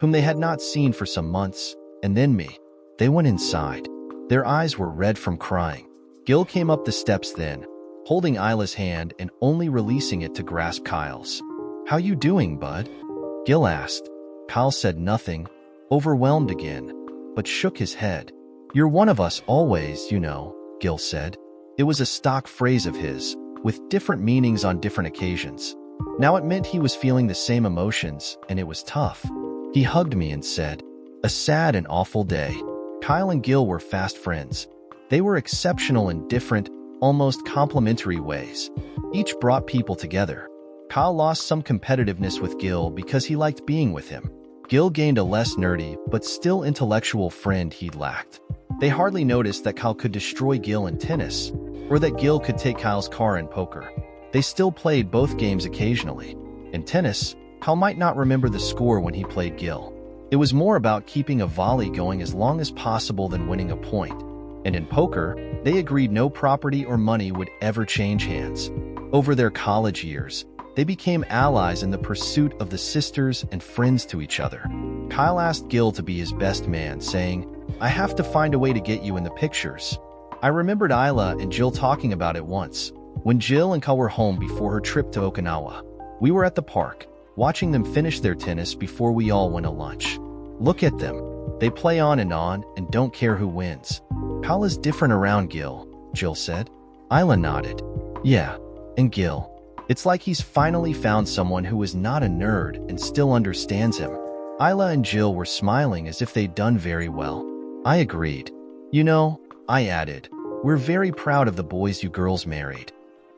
whom they had not seen for some months, and then me. They went inside. Their eyes were red from crying. Gil came up the steps then, holding Isla's hand and only releasing it to grasp Kyle's. "How you doing, bud?" Gil asked. Kyle said nothing, overwhelmed again, but shook his head. "You're one of us always, you know," Gil said. It was a stock phrase of his, with different meanings on different occasions. Now it meant he was feeling the same emotions, and it was tough. He hugged me and said, "A sad and awful day." Kyle and Gil were fast friends. They were exceptional in different, almost complementary ways. Each brought people together. Kyle lost some competitiveness with Gil because he liked being with him. Gil gained a less nerdy, but still intellectual friend he'd lacked. They hardly noticed that Kyle could destroy Gil in tennis, or that Gil could take Kyle's car in poker. They still played both games occasionally. In tennis, Kyle might not remember the score when he played Gil. It was more about keeping a volley going as long as possible than winning a point. And in poker, they agreed no property or money would ever change hands. Over their college years, they became allies in the pursuit of the sisters and friends to each other. Kyle asked Gil to be his best man, saying, "I have to find a way to get you in the pictures." I remembered Isla and Jill talking about it once, when Jill and Kyle were home before her trip to Okinawa. We were at the park, watching them finish their tennis before we all went to lunch. "Look at them. They play on and don't care who wins." "Kyle is different around Gil," Jill said. Isla nodded. "Yeah, and Gil. It's like he's finally found someone who is not a nerd and still understands him." Isla and Jill were smiling as if they'd done very well. I agreed. "You know," I added, "we're very proud of the boys you girls married."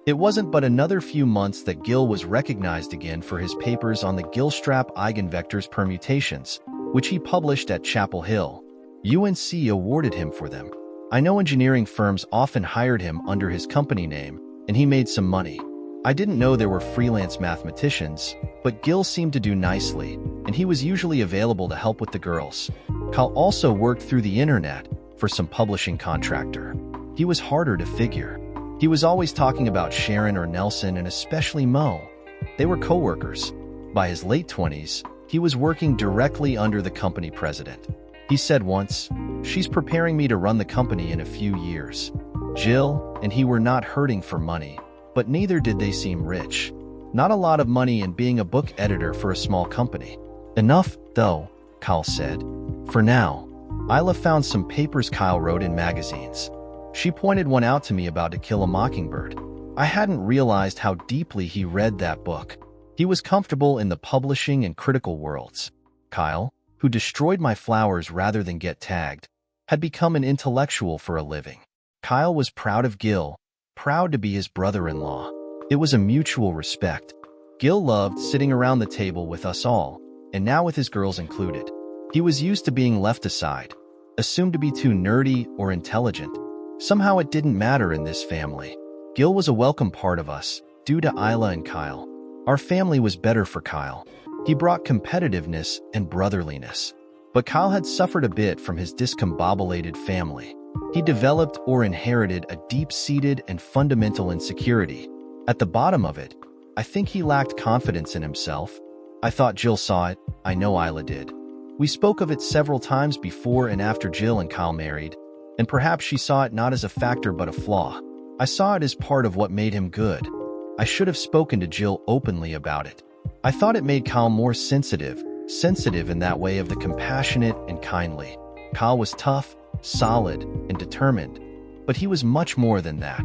It wasn't but another few months that Gil was recognized again for his papers on the Gilstrap eigenvectors permutations, which he published at Chapel Hill. UNC awarded him for them. I know engineering firms often hired him under his company name, and he made some money. I didn't know there were freelance mathematicians, but Gil seemed to do nicely, and he was usually available to help with the girls. Kyle also worked through the internet for some publishing contractor. He was harder to figure. He was always talking about Sharon or Nelson, and especially Mo. They were co-workers. By his late 20s, he was working directly under the company president. He said once, "She's preparing me to run the company in a few years." Jill and he were not hurting for money, but neither did they seem rich. Not a lot of money in being a book editor for a small company. "Enough, though," Kyle said. "For now." Isla found some papers Kyle wrote in magazines. She pointed one out to me about To Kill a Mockingbird. I hadn't realized how deeply he read that book. He was comfortable in the publishing and critical worlds. Kyle, who destroyed my flowers rather than get tagged, had become an intellectual for a living. Kyle was proud of Gil, proud to be his brother-in-law. It was a mutual respect. Gil loved sitting around the table with us all, and now with his girls included. He was used to being left aside, assumed to be too nerdy or intelligent. Somehow it didn't matter in this family. Gil was a welcome part of us, due to Isla and Kyle. Our family was better for Kyle. He brought competitiveness and brotherliness. But Kyle had suffered a bit from his discombobulated family. He developed or inherited a deep-seated and fundamental insecurity. At the bottom of it, I think he lacked confidence in himself. I thought Jill saw it. I know Isla did. We spoke of it several times before and after Jill and Kyle married, and perhaps she saw it not as a factor but a flaw. I saw it as part of what made him good. I should have spoken to Jill openly about it. I thought it made Kyle more sensitive in that way of the compassionate and kindly. Kyle was tough, solid, and determined, but he was much more than that.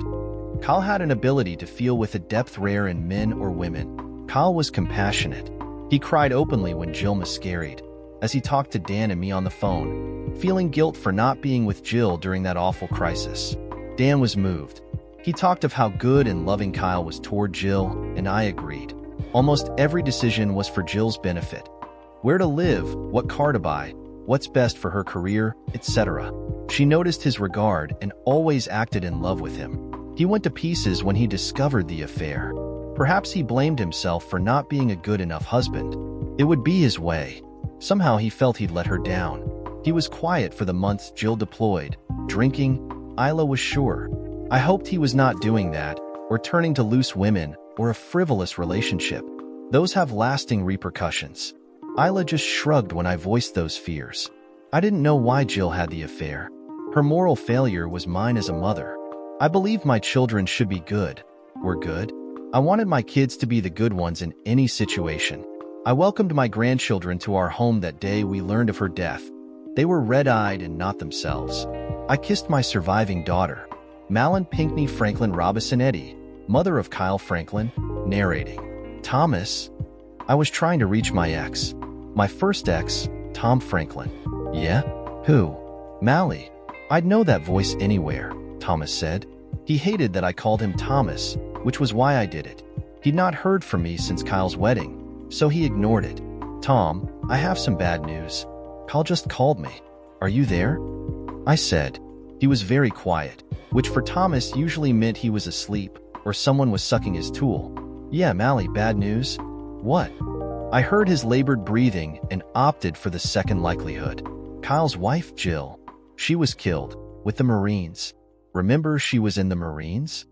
Kyle had an ability to feel with a depth rare in men or women. Kyle was compassionate. He cried openly when Jill miscarried, as he talked to Dan and me on the phone, feeling guilt for not being with Jill during that awful crisis. Dan was moved. He talked of how good and loving Kyle was toward Jill, and I agreed. Almost every decision was for Jill's benefit. Where to live, what car to buy, what's best for her career, etc. She noticed his regard and always acted in love with him. He went to pieces when he discovered the affair. Perhaps he blamed himself for not being a good enough husband. It would be his way. Somehow he felt he'd let her down. He was quiet for the months Jill deployed, drinking. Isla was sure. I hoped he was not doing that, or turning to loose women, or a frivolous relationship. Those have lasting repercussions. Isla just shrugged when I voiced those fears. I didn't know why Jill had the affair. Her moral failure was mine as a mother. I believed my children should be good. Were good. I wanted my kids to be the good ones in any situation. I welcomed my grandchildren to our home that day we learned of her death. They were red-eyed and not themselves. I kissed my surviving daughter, Malin Pinckney Franklin Robinson Eddy, mother of Kyle Franklin, narrating. Thomas. I was trying to reach my ex. My first ex, Tom Franklin. Yeah? Who? Mally. I'd know that voice anywhere, Thomas said. He hated that I called him Thomas, which was why I did it. He'd not heard from me since Kyle's wedding, so he ignored it. Tom, I have some bad news. Kyle just called me. Are you there? I said. He was very quiet, which for Thomas usually meant he was asleep or someone was sucking his tool. Yeah, Mally, bad news? What? I heard his labored breathing and opted for the second likelihood. Kyle's wife, Jill. She was killed, with the Marines. Remember she was in the Marines?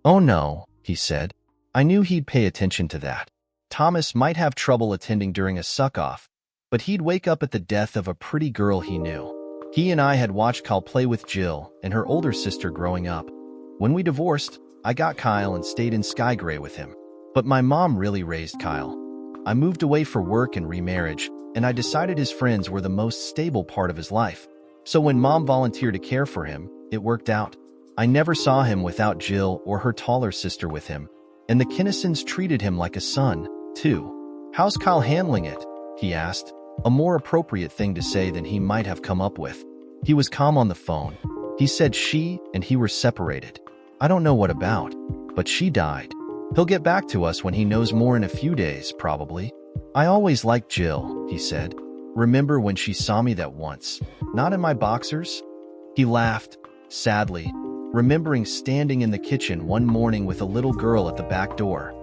Oh no, he said. I knew he'd pay attention to that. Thomas might have trouble attending during a suck-off, but he'd wake up at the death of a pretty girl he knew. He and I had watched Kyle play with Jill and her older sister growing up. When we divorced, I got Kyle and stayed in Skygray with him. But my mom really raised Kyle. I moved away for work and remarriage, and I decided his friends were the most stable part of his life. So when Mom volunteered to care for him, it worked out. I never saw him without Jill or her taller sister with him, and the Kinnisons treated him like a son, too. How's Kyle handling it? He asked, a more appropriate thing to say than he might have come up with. He was calm on the phone. He said she and he were separated. I don't know what about, but she died. He'll get back to us when he knows more in a few days, probably. I always liked Jill, he said. Remember when she saw me that once? Not in my boxers? He laughed, sadly, remembering standing in the kitchen one morning with a little girl at the back door,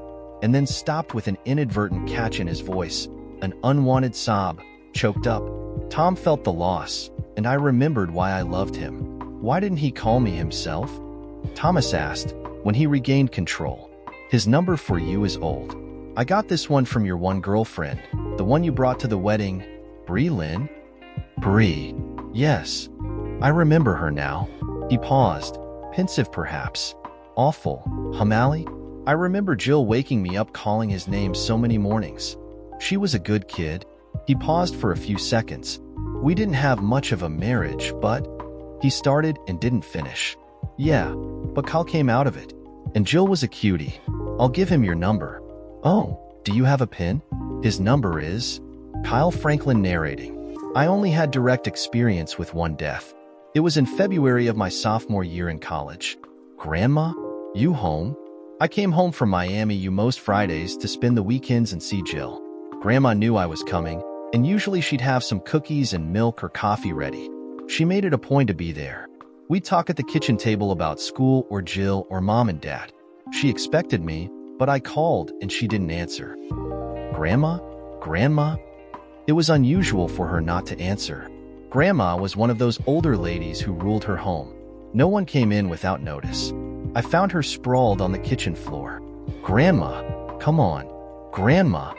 and then stopped with an inadvertent catch in his voice, an unwanted sob, choked up. Tom felt the loss, and I remembered why I loved him. Why didn't he call me himself? Thomas asked, when he regained control. His number for you is old. I got this one from your one girlfriend, the one you brought to the wedding, Bree Lynn? Bree. Yes. I remember her now. He paused, pensive perhaps. Awful, huh, Mally? I remember Jill waking me up calling his name so many mornings. She was a good kid. He paused for a few seconds. We didn't have much of a marriage, but... He started and didn't finish. Yeah, but Kyle came out of it. And Jill was a cutie. I'll give him your number. Oh, do you have a pin? His number is... Kyle Franklin narrating. I only had direct experience with one death. It was in February of my sophomore year in college. Grandma? You home? I came home from Miami most Fridays to spend the weekends and see Jill. Grandma knew I was coming, and usually she'd have some cookies and milk or coffee ready. She made it a point to be there. We'd talk at the kitchen table about school or Jill or Mom and Dad. She expected me, but I called and she didn't answer. Grandma? Grandma? It was unusual for her not to answer. Grandma was one of those older ladies who ruled her home. No one came in without notice. I found her sprawled on the kitchen floor. Grandma, come on. Grandma.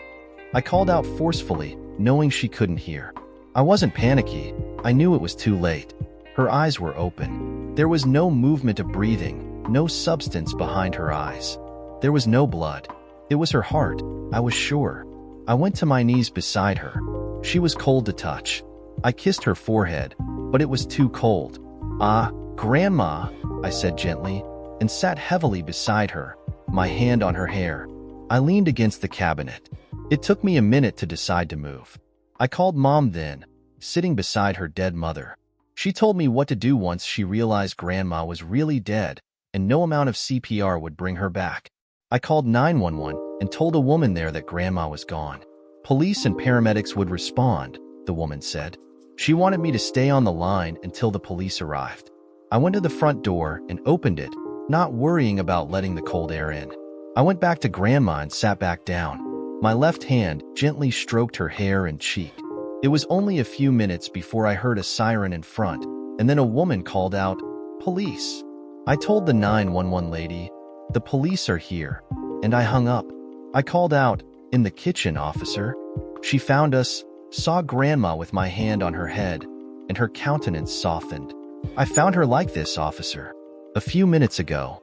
I called out forcefully, knowing she couldn't hear. I wasn't panicky. I knew it was too late. Her eyes were open. There was no movement of breathing, no substance behind her eyes. There was no blood. It was her heart, I was sure. I went to my knees beside her. She was cold to touch. I kissed her forehead, but it was too cold. Ah, Grandma, I said gently, and sat heavily beside her, my hand on her hair. I leaned against the cabinet. It took me a minute to decide to move. I called Mom then, sitting beside her dead mother. She told me what to do once she realized Grandma was really dead, and no amount of CPR would bring her back. I called 911 and told a woman there that Grandma was gone. Police and paramedics would respond, the woman said. She wanted me to stay on the line until the police arrived. I went to the front door and opened it, not worrying about letting the cold air in. I went back to Grandma and sat back down. My left hand gently stroked her hair and cheek. It was only a few minutes before I heard a siren in front, and then a woman called out, "Police." I told the 911 lady, "The police are here," and I hung up. I called out, "In the kitchen, officer." She found us, saw Grandma with my hand on her head, and her countenance softened. "I found her like this, officer. A few minutes ago."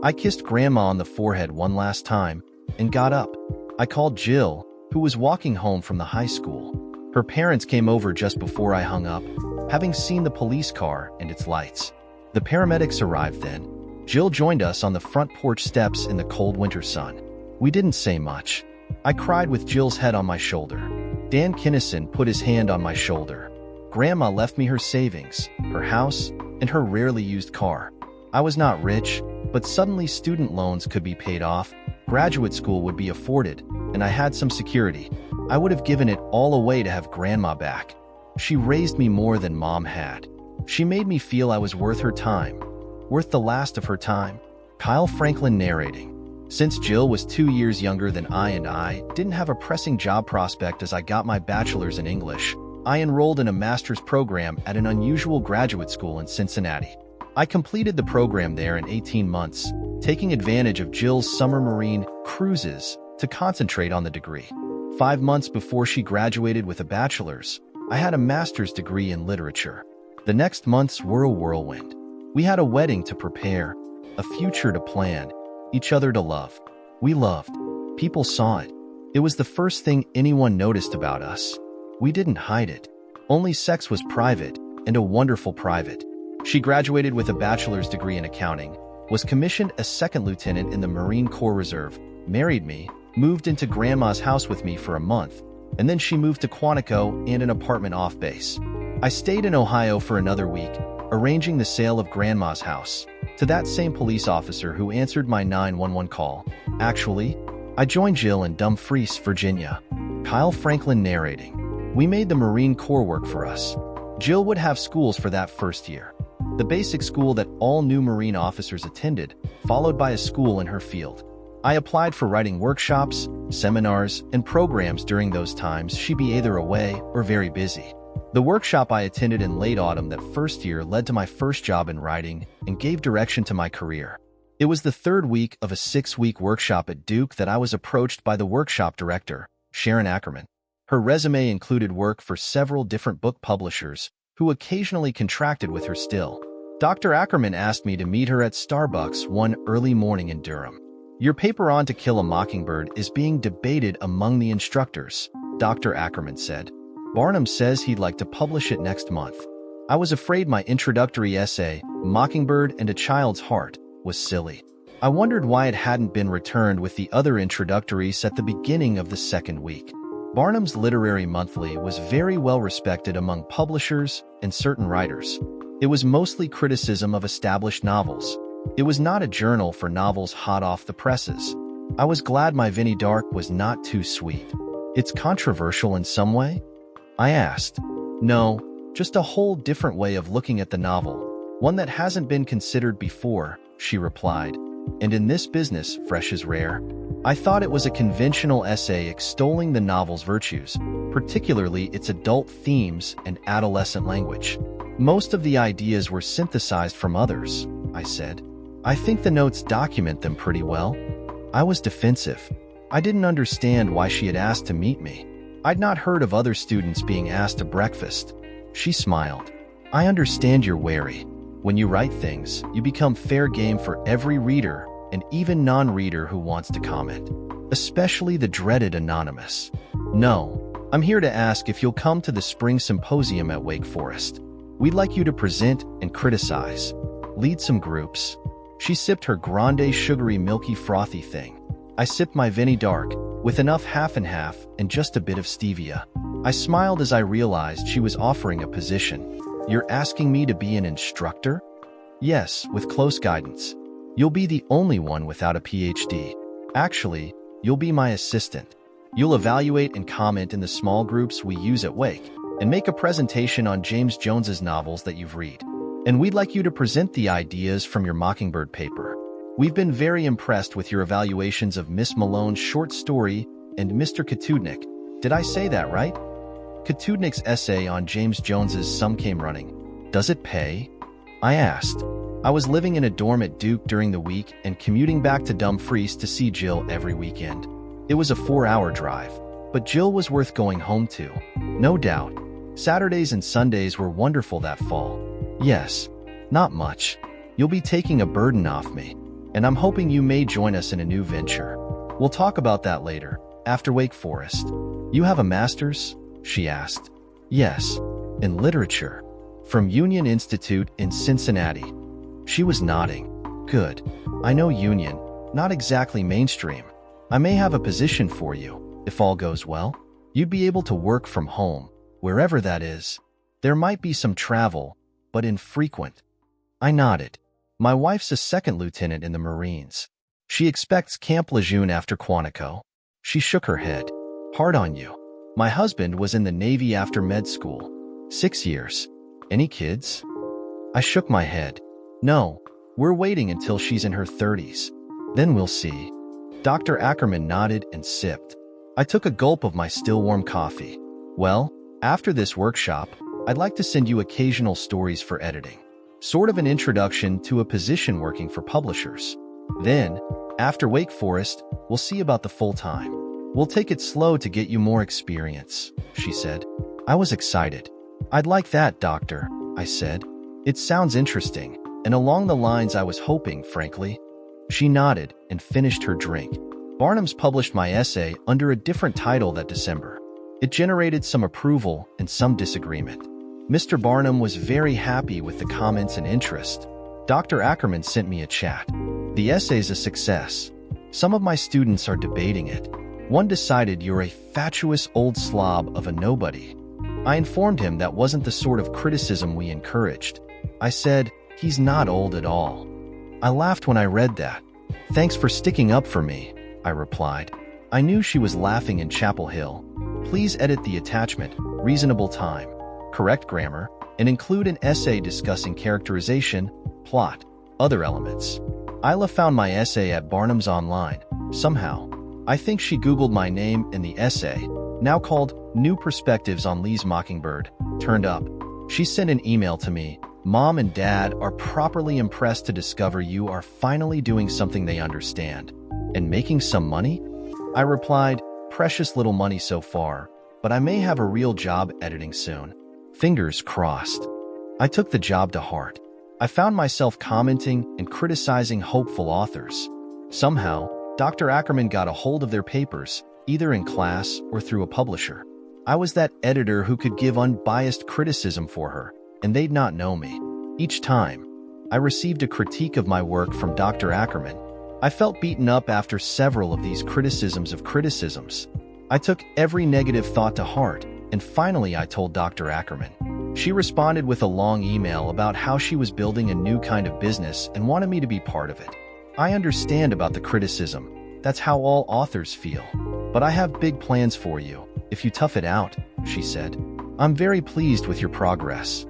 I kissed Grandma on the forehead one last time and got up. I called Jill, who was walking home from the high school. Her parents came over just before I hung up, having seen the police car and its lights. The paramedics arrived then. Jill joined us on the front porch steps in the cold winter sun. We didn't say much. I cried with Jill's head on my shoulder. Dan Kinnison put his hand on my shoulder. Grandma left me her savings, her house, and her rarely used car. I was not rich, but suddenly student loans could be paid off, graduate school would be afforded, and I had some security. I would have given it all away to have Grandma back. She raised me more than Mom had. She made me feel I was worth her time, worth the last of her time. Kyle Franklin narrating. Since Jill was 2 years younger than I didn't have a pressing job prospect as I got my bachelor's in English, I enrolled in a master's program at an unusual graduate school in Cincinnati. I completed the program there in 18 months, taking advantage of Jill's summer marine cruises to concentrate on the degree. 5 months before she graduated with a bachelor's, I had a master's degree in literature. The next months were a whirlwind. We had a wedding to prepare, a future to plan, each other to love. We loved. People saw it. It was the first thing anyone noticed about us. We didn't hide it. Only sex was private, and a wonderful private. She graduated with a bachelor's degree in accounting, was commissioned as second lieutenant in the Marine Corps Reserve, married me, moved into Grandma's house with me for a month, and then she moved to Quantico and an apartment off base. I stayed in Ohio for another week, arranging the sale of Grandma's house to that same police officer who answered my 911 call. Actually, I joined Jill in Dumfries, Virginia. Kyle Franklin narrating. We made the Marine Corps work for us. Jill would have schools for that first year. The basic school that all new Marine officers attended, followed by a school in her field. I applied for writing workshops, seminars, and programs during those times she'd be either away or very busy. The workshop I attended in late autumn that first year led to my first job in writing and gave direction to my career. It was the third week of a 6-week workshop at Duke that I was approached by the workshop director, Sharon Ackerman. Her resume included work for several different book publishers who occasionally contracted with her still. Dr. Ackerman asked me to meet her at Starbucks one early morning in Durham. "Your paper on To Kill a Mockingbird is being debated among the instructors," Dr. Ackerman said. "Barnum says he'd like to publish it next month." I was afraid my introductory essay, Mockingbird and a Child's Heart, was silly. I wondered why it hadn't been returned with the other introductories at the beginning of the second week. Barnum's Literary Monthly was very well respected among publishers and certain writers. It was mostly criticism of established novels. It was not a journal for novels hot off the presses. I was glad my Vinnie Dark was not too sweet. "It's controversial in some way?" I asked. "No, just a whole different way of looking at the novel, one that hasn't been considered before," she replied. "And in this business, fresh is rare." I thought it was a conventional essay extolling the novel's virtues, particularly its adult themes and adolescent language. "Most of the ideas were synthesized from others," I said. "I think the notes document them pretty well." I was defensive. I didn't understand why she had asked to meet me. I'd not heard of other students being asked to breakfast. She smiled. "I understand you're wary. When you write things, you become fair game for every reader and even non-reader who wants to comment, especially the dreaded anonymous. No, I'm here to ask if you'll come to the spring symposium at Wake Forest. We'd like you to present and criticize. Lead some groups." She sipped her grande sugary milky frothy thing. I sipped my Vinnie Dark, with enough half and half and just a bit of stevia. I smiled as I realized she was offering a position. "You're asking me to be an instructor?" "Yes, with close guidance. You'll be the only one without a PhD. Actually, you'll be my assistant. You'll evaluate and comment in the small groups we use at Wake, and make a presentation on James Jones's novels that you've read. And we'd like you to present the ideas from your Mockingbird paper. We've been very impressed with your evaluations of Miss Malone's short story and Mr. Katudnik. Did I say that right? Katudnik's essay on James Jones's Some Came Running. Does it pay?" I asked. I was living in a dorm at Duke during the week and commuting back to Dumfries to see Jill every weekend. It was a 4-hour drive. but Jill was worth going home to. No doubt. Saturdays and Sundays were wonderful that fall. Yes, not much. You'll be taking a burden off me, and I'm hoping you may join us in a new venture. We'll talk about that later, after Wake Forest. You have a master's? She asked. Yes, in literature. From Union Institute in Cincinnati. She was nodding. Good. I know Union, not exactly mainstream. I may have a position for you, if all goes well. You'd be able to work from home, wherever that is. There might be some travel, but infrequent. I nodded. My wife's a second lieutenant in the Marines. She expects Camp Lejeune after Quantico. She shook her head. Hard on you. My husband was in the Navy after med school. 6 years. Any kids? I shook my head. No, we're waiting until she's in her 30s. Then we'll see. Dr. Ackerman nodded and sipped. I took a gulp of my still warm coffee. Well, after this workshop, I'd like to send you occasional stories for editing. Sort of an introduction to a position working for publishers. Then, after Wake Forest, we'll see about the full-time. We'll take it slow to get you more experience, she said. I was excited. I'd like that, doctor, I said. It sounds interesting, and along the lines I was hoping, frankly. She nodded and finished her drink. Barnum's published my essay under a different title that December. It generated some approval and some disagreement. Mr. Barnum was very happy with the comments and interest. Dr. Ackerman sent me a chat. The essay's a success. Some of my students are debating it. One decided you're a fatuous old slob of a nobody. I informed him that wasn't the sort of criticism we encouraged. I said, he's not old at all. I laughed when I read that. Thanks for sticking up for me, I replied. I knew she was laughing in Chapel Hill. Please edit the attachment, reasonable time, correct grammar, and include an essay discussing characterization, plot, other elements. Isla found my essay at Barnum's online, somehow. I think she Googled my name and the essay, now called New Perspectives on Lee's Mockingbird, turned up. She sent an email to me. Mom and Dad are properly impressed to discover you are finally doing something they understand. And making some money? I replied, precious little money so far, but I may have a real job editing soon. Fingers crossed. I took the job to heart. I found myself commenting and criticizing hopeful authors. Somehow, Dr. Ackerman got a hold of their papers, either in class or through a publisher. I was that editor who could give unbiased criticism for her, and they'd not know me. Each time, I received a critique of my work from Dr. Ackerman. I felt beaten up after several of these criticisms of criticisms. I took every negative thought to heart, and finally I told Dr. Ackerman. She responded with a long email about how she was building a new kind of business and wanted me to be part of it. I understand about the criticism. That's how all authors feel. But I have big plans for you, if you tough it out, she said. I'm very pleased with your progress.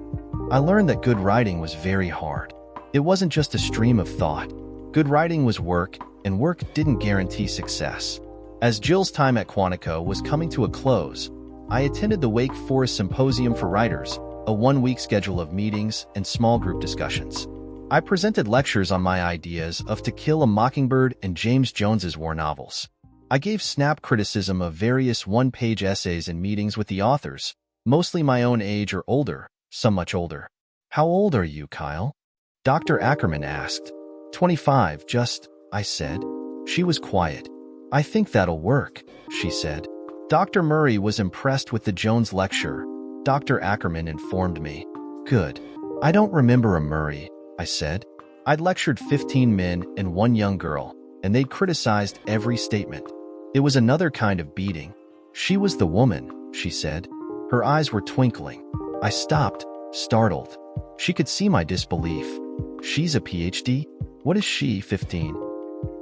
I learned that good writing was very hard. It wasn't just a stream of thought. Good writing was work, and work didn't guarantee success. As Jill's time at Quantico was coming to a close, I attended the Wake Forest Symposium for Writers, a one-week schedule of meetings and small group discussions. I presented lectures on my ideas of To Kill a Mockingbird and James Jones's war novels. I gave snap criticism of various one-page essays in meetings with the authors, mostly my own age or older, some much older. How old are you, Kyle? Dr. Ackerman asked. 25, I said. She was quiet. I think that'll work, she said. Dr. Murray was impressed with the Jones lecture. Dr. Ackerman informed me. Good. I don't remember a Murray, I said. I'd lectured 15 men and 1 young girl, and they'd criticized every statement. It was another kind of beating. She was the woman, she said. Her eyes were twinkling. I stopped, startled. She could see my disbelief. She's a PhD? What is she, 15?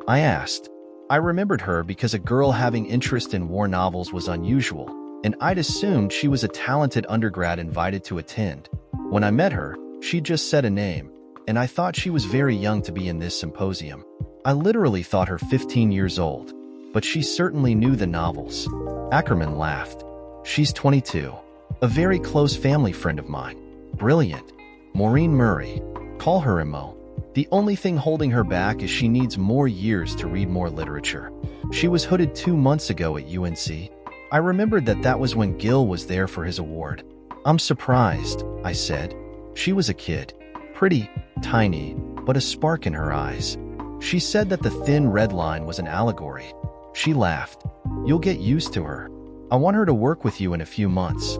I asked. I remembered her because a girl having interest in war novels was unusual, and I'd assumed she was a talented undergrad invited to attend. When I met her, she'd just said a name, and I thought she was very young to be in this symposium. I literally thought her 15 years old, but she certainly knew the novels. Ackerman laughed. She's 22. A very close family friend of mine. Brilliant. Maureen Murray. Call her Imo. The only thing holding her back is she needs more years to read more literature. She was hooded 2 months ago at UNC. I remembered that was when Gil was there for his award. I'm surprised, I said. She was a kid. Pretty, tiny, but a spark in her eyes. She said that the thin red line was an allegory. She laughed. You'll get used to her. I want her to work with you in a few months.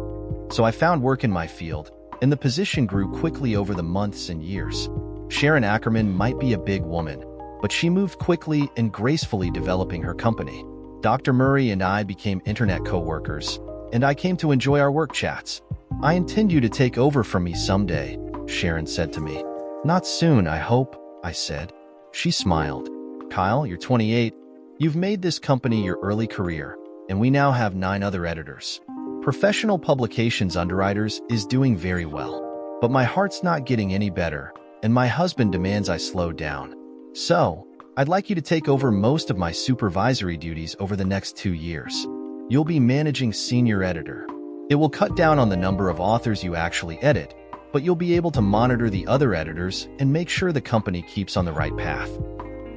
So I found work in my field, and the position grew quickly over the months and years. Sharon Ackerman might be a big woman, but she moved quickly and gracefully developing her company. Dr. Murray and I became internet co-workers, and I came to enjoy our work chats. I intend you to take over from me someday, Sharon said to me. Not soon, I hope, I said. She smiled. Kyle, you're 28. You've made this company your early career, and we now have 9 other editors. Professional Publications Underwriters is doing very well, but my heart's not getting any better, and my husband demands I slow down. So, I'd like you to take over most of my supervisory duties over the next 2 years. You'll be managing senior editor. It will cut down on the number of authors you actually edit, but you'll be able to monitor the other editors and make sure the company keeps on the right path.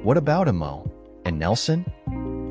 What about Imo? And Nelson?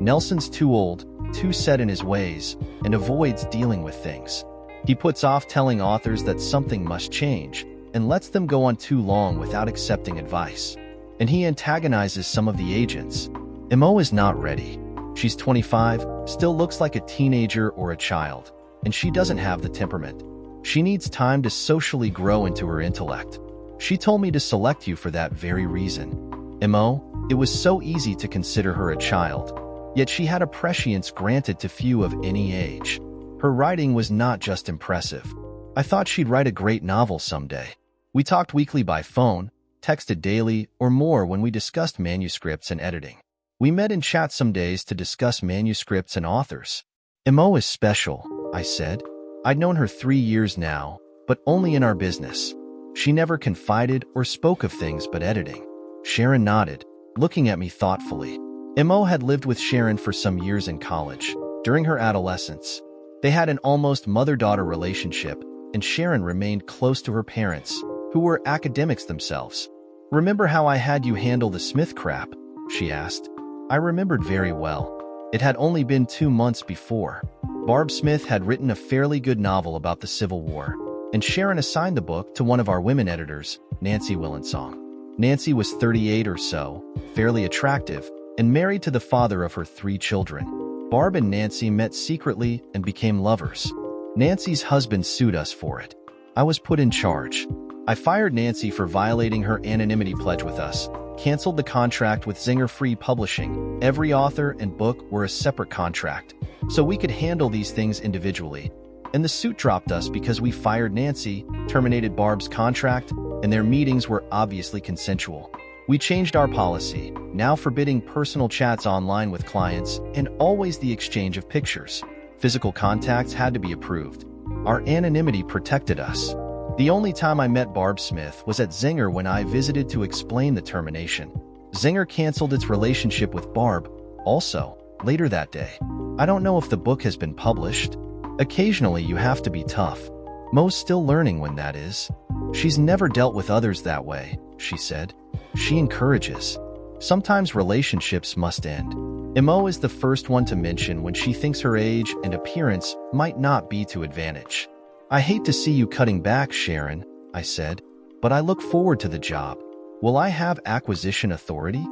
Nelson's too old, too set in his ways, and avoids dealing with things. He puts off telling authors that something must change and lets them go on too long without accepting advice. And he antagonizes some of the agents. Imo is not ready. She's 25, still looks like a teenager or a child, and she doesn't have the temperament. She needs time to socially grow into her intellect. She told me to select you for that very reason. Imo, it was so easy to consider her a child, yet she had a prescience granted to few of any age. Her writing was not just impressive. I thought she'd write a great novel someday. We talked weekly by phone, texted daily, or more when we discussed manuscripts and editing. We met in chat some days to discuss manuscripts and authors. Imo is special, I said. I'd known her 3 years now, but only in our business. She never confided or spoke of things but editing. Sharon nodded, looking at me thoughtfully. Imo had lived with Sharon for some years in college, during her adolescence. They had an almost mother-daughter relationship, and Sharon remained close to her parents, who were academics themselves. Remember how I had you handle the Smith crap? She asked. I remembered very well. It had only been 2 months before. Barb Smith had written a fairly good novel about the Civil War, and Sharon assigned the book to one of our women editors, Nancy Willensong. Nancy was 38 or so, fairly attractive, and married to the father of her 3 children. Barb and Nancy met secretly and became lovers. Nancy's husband sued us for it. I was put in charge. I fired Nancy for violating her anonymity pledge with us, canceled the contract with Zinger Free Publishing. Every author and book were a separate contract, so we could handle these things individually. And the suit dropped us because we fired Nancy, terminated Barb's contract, and their meetings were obviously consensual. We changed our policy, now forbidding personal chats online with clients and always the exchange of pictures. Physical contacts had to be approved. Our anonymity protected us. The only time I met Barb Smith was at Zinger when I visited to explain the termination. Zinger canceled its relationship with Barb, also, later that day. I don't know if the book has been published. Occasionally you have to be tough. Mo's still learning when that is. She's never dealt with others that way, she said. She encourages. Sometimes relationships must end. Mo is the first one to mention when she thinks her age and appearance might not be to advantage. I hate to see you cutting back, Sharon, I said, but I look forward to the job. Will I have acquisition authority?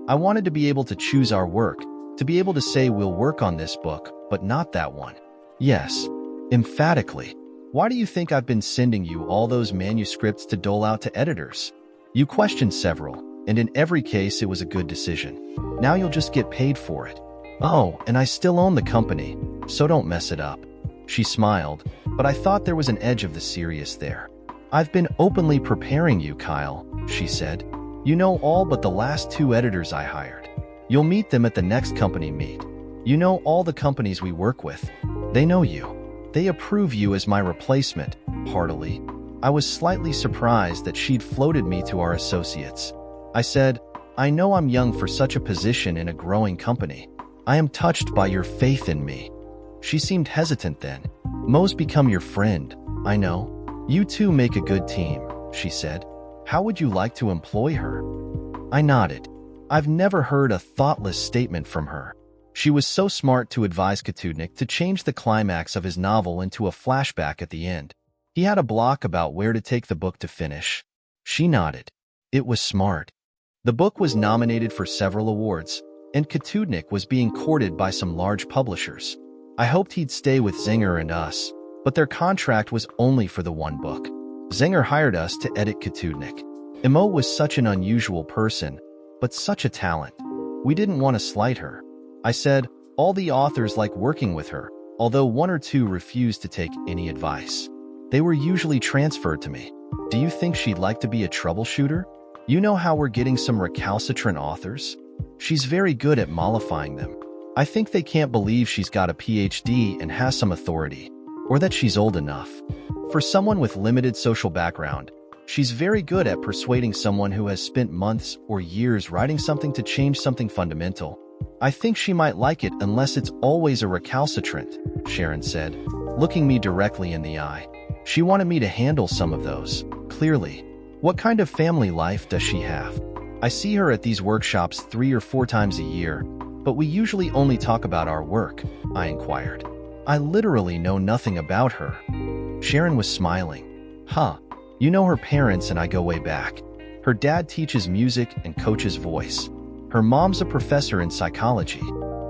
I wanted to be able to choose our work, to be able to say we'll work on this book, but not that one. Yes, emphatically. Why do you think I've been sending you all those manuscripts to dole out to editors? You questioned several, and in every case it was a good decision. Now you'll just get paid for it. Oh, and I still own the company, so don't mess it up. She smiled, but I thought there was an edge of the serious there. I've been openly preparing you, Kyle, she said. You know all but the last 2 editors I hired. You'll meet them at the next company meet. You know all the companies we work with. They know you. They approve you as my replacement, heartily. I was slightly surprised that she'd floated me to our associates. I said, I know I'm young for such a position in a growing company. I am touched by your faith in me. She seemed hesitant then. Mo's become your friend, I know. You two make a good team, she said. How would you like to employ her? I nodded. I've never heard a thoughtless statement from her. She was so smart to advise Katudnik to change the climax of his novel into a flashback at the end. He had a block about where to take the book to finish. She nodded. It was smart. The book was nominated for several awards, and Katudnik was being courted by some large publishers. I hoped he'd stay with Zinger and us, but their contract was only for the one book. Zinger hired us to edit Katudnik. Imo was such an unusual person, but such a talent. We didn't want to slight her. I said, all the authors like working with her, although one or two refused to take any advice. They were usually transferred to me. Do you think she'd like to be a troubleshooter? You know how we're getting some recalcitrant authors? She's very good at mollifying them. I think they can't believe she's got a PhD and has some authority, or that she's old enough. For someone with limited social background, she's very good at persuading someone who has spent months or years writing something to change something fundamental. I think she might like it unless it's always a recalcitrant, Sharon said, looking me directly in the eye. She wanted me to handle some of those, clearly. What kind of family life does she have? I see her at these workshops 3 or 4 times a year, but we usually only talk about our work, I inquired. I literally know nothing about her. Sharon was smiling. Huh, you know her parents and I go way back. Her dad teaches music and coaches voice. Her mom's a professor in psychology.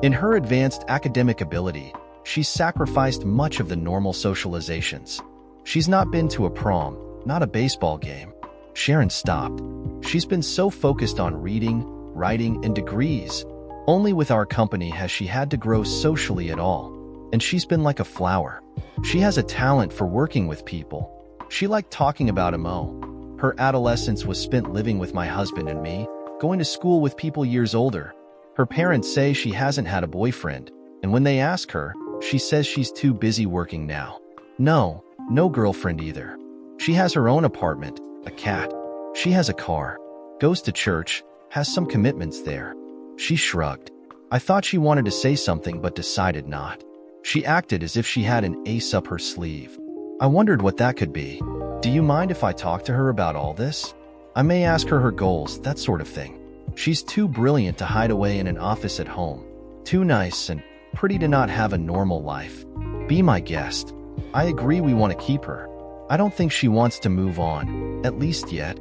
In her advanced academic ability, she's sacrificed much of the normal socializations. She's not been to a prom, not a baseball game. Sharon stopped. She's been so focused on reading, writing, and degrees. Only with our company has she had to grow socially at all. And she's been like a flower. She has a talent for working with people. She liked talking about Imo. Her adolescence was spent living with my husband and me, going to school with people years older. Her parents say she hasn't had a boyfriend, and when they ask her, she says she's too busy working now. No girlfriend either. She has her own apartment, a cat. She has a car, goes to church, has some commitments there. She shrugged. I thought she wanted to say something but decided not. She acted as if she had an ace up her sleeve. I wondered what that could be. Do you mind if I talk to her about all this? I may ask her her goals, that sort of thing. She's too brilliant to hide away in an office at home. Too nice and pretty to not have a normal life. Be my guest. I agree we want to keep her. I don't think she wants to move on, at least yet.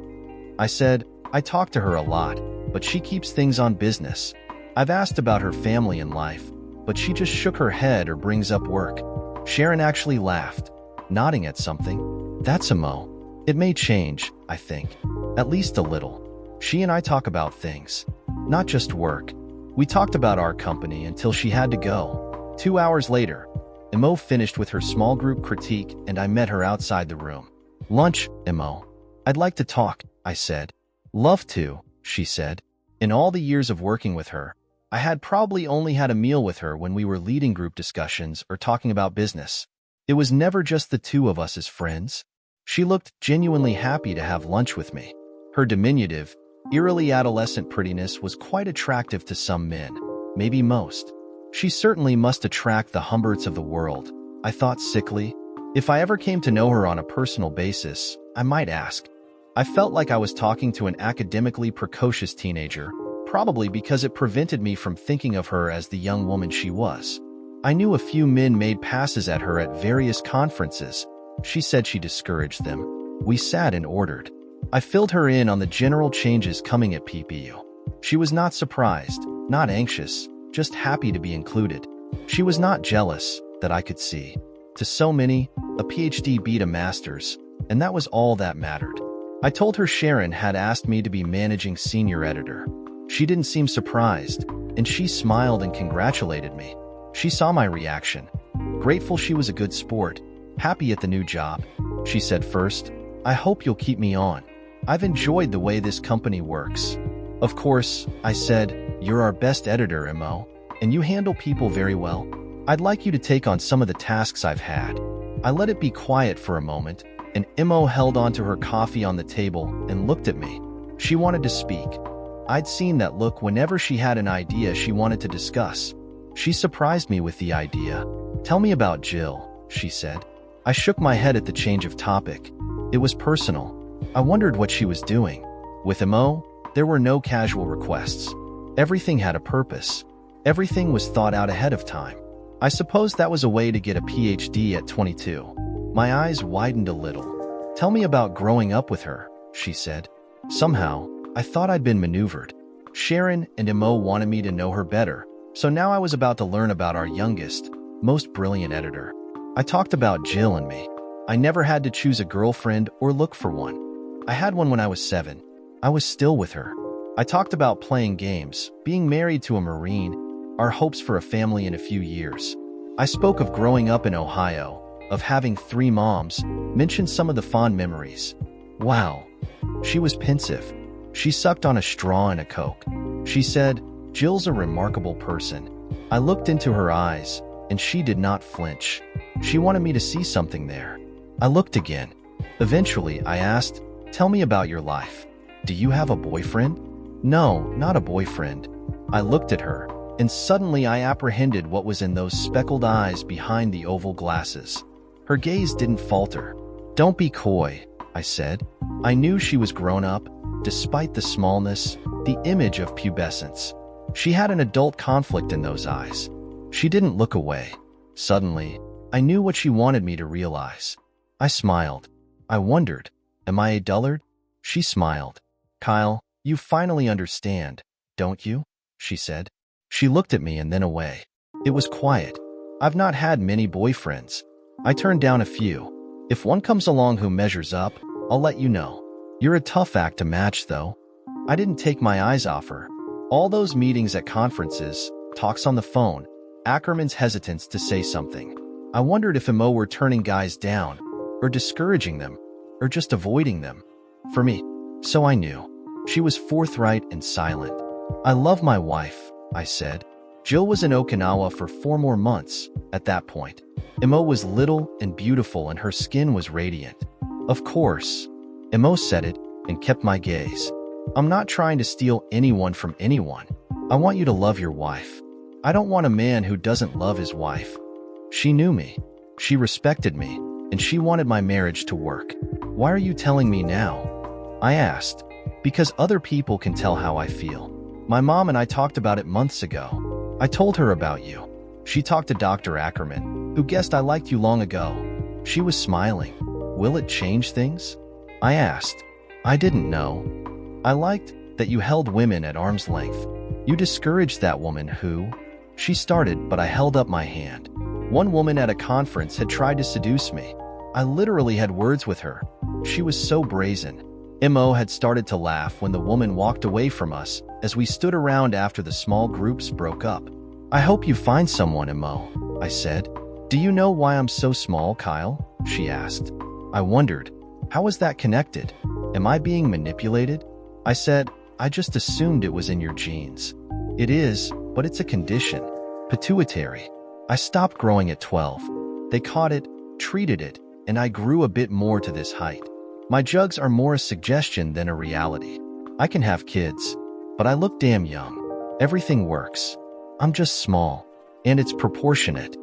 I said, I talk to her a lot, but she keeps things on business. I've asked about her family and life, but she just shook her head or brings up work. Sharon actually laughed, nodding at something. That's Imo. It may change, I think. At least a little. She and I talk about things, not just work. We talked about our company until she had to go. 2 hours later, Imo finished with her small group critique and I met her outside the room. Lunch, Imo. I'd like to talk, I said. Love to, she said. In all the years of working with her, I had probably only had a meal with her when we were leading group discussions or talking about business. It was never just the two of us as friends. She looked genuinely happy to have lunch with me. Her diminutive, eerily adolescent prettiness was quite attractive to some men, maybe most. She certainly must attract the Humberts of the world, I thought sickly. If I ever came to know her on a personal basis, I might ask. I felt like I was talking to an academically precocious teenager, probably because it prevented me from thinking of her as the young woman she was. I knew a few men made passes at her at various conferences. She said she discouraged them. We sat and ordered. I filled her in on the general changes coming at PPU. She was not surprised, not anxious, just happy to be included. She was not jealous, that I could see. To so many, a PhD beat a master's, and that was all that mattered. I told her Sharon had asked me to be managing senior editor. She didn't seem surprised, and she smiled and congratulated me. She saw my reaction. Grateful she was a good sport, happy at the new job. She said first, I hope you'll keep me on. I've enjoyed the way this company works. Of course, I said, you're our best editor, Imo, and you handle people very well. I'd like you to take on some of the tasks I've had. I let it be quiet for a moment, and Imo held onto her coffee on the table and looked at me. She wanted to speak. I'd seen that look whenever she had an idea she wanted to discuss. She surprised me with the idea. Tell me about Jill, she said. I shook my head at the change of topic. It was personal. I wondered what she was doing. With Imo, there were no casual requests. Everything had a purpose. Everything was thought out ahead of time. I suppose that was a way to get a PhD at 22. My eyes widened a little. "Tell me about growing up with her," she said. Somehow, I thought I'd been maneuvered. Sharon and Mo wanted me to know her better, so now I was about to learn about our youngest, most brilliant editor. I talked about Jill and me. I never had to choose a girlfriend or look for one. I had one when I was 7. I was still with her. I talked about playing games, being married to a Marine, our hopes for a family in a few years. I spoke of growing up in Ohio, of having 3 moms, mentioned some of the fond memories. Wow. She was pensive. She sucked on a straw and a Coke. She said, "Jill's a remarkable person." I looked into her eyes, and she did not flinch. She wanted me to see something there. I looked again. Eventually, I asked, "Tell me about your life. Do you have a boyfriend?" "No, not a boyfriend." I looked at her, and suddenly I apprehended what was in those speckled eyes behind the oval glasses. Her gaze didn't falter. "Don't be coy," I said. I knew she was grown up, despite the smallness, the image of pubescence. She had an adult conflict in those eyes. She didn't look away. Suddenly, I knew what she wanted me to realize. I smiled. I wondered, am I a dullard? She smiled. "Kyle, you finally understand, don't you?" she said. She looked at me and then away. It was quiet. I've not had many boyfriends. I turned down a few. If one comes along who measures up, I'll let you know. You're a tough act to match, though. I didn't take my eyes off her. All those meetings at conferences, talks on the phone, Ackerman's hesitance to say something. I wondered if Mo were turning guys down, or discouraging them, or just avoiding them. For me, so I knew. She was forthright and silent. "I love my wife," I said. Jill was in Okinawa for 4 more months at that point. Mo was little and beautiful and her skin was radiant. "Of course." Mo said it and kept my gaze. "I'm not trying to steal anyone from anyone. I want you to love your wife. I don't want a man who doesn't love his wife." She knew me. She respected me, and she wanted my marriage to work. "Why are you telling me now?" I asked. "Because other people can tell how I feel. My mom and I talked about it months ago. I told her about you. She talked to Dr. Ackerman, who guessed I liked you long ago." She was smiling. "Will it change things?" I asked. "I didn't know. I liked that you held women at arm's length. You discouraged that woman who—" She started, but I held up my hand. One woman at a conference had tried to seduce me. I literally had words with her. She was so brazen. Mo had started to laugh when the woman walked away from us as we stood around after the small groups broke up. "I hope you find someone, Mo," I said. "Do you know why I'm so small, Kyle?" she asked. I wondered, how was that connected? Am I being manipulated? I said, "I just assumed it was in your genes." "It is, but it's a condition. Pituitary. I stopped growing at 12. They caught it, treated it, and I grew a bit more to this height. My jugs are more a suggestion than a reality. I can have kids, but I look damn young. Everything works. I'm just small, and it's proportionate."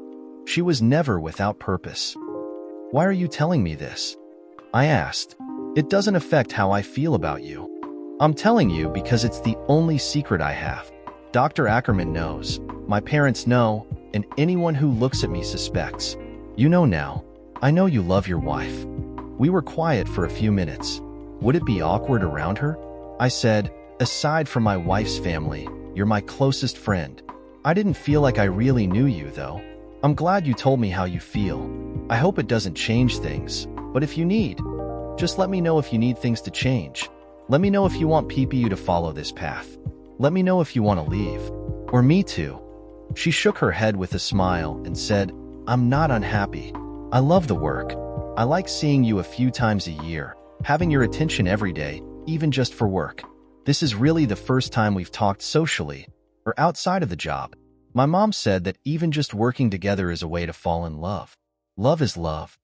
She was never without purpose. "Why are you telling me this?" I asked. "It doesn't affect how I feel about you. I'm telling you because it's the only secret I have. Dr. Ackerman knows, my parents know, and anyone who looks at me suspects. You know now. I know you love your wife." We were quiet for a few minutes. "Would it be awkward around her?" I said, "Aside from my wife's family, you're my closest friend. I didn't feel like I really knew you, though. I'm glad you told me how you feel. I hope it doesn't change things, but if you need, just let me know if you need things to change. Let me know if you want PPU to follow this path. Let me know if you want to leave. Or me too." She shook her head with a smile and said, "I'm not unhappy. I love the work. I like seeing you a few times a year, having your attention every day, even just for work. This is really the first time we've talked socially, or outside of the job. My mom said that even just working together is a way to fall in love. Love is love."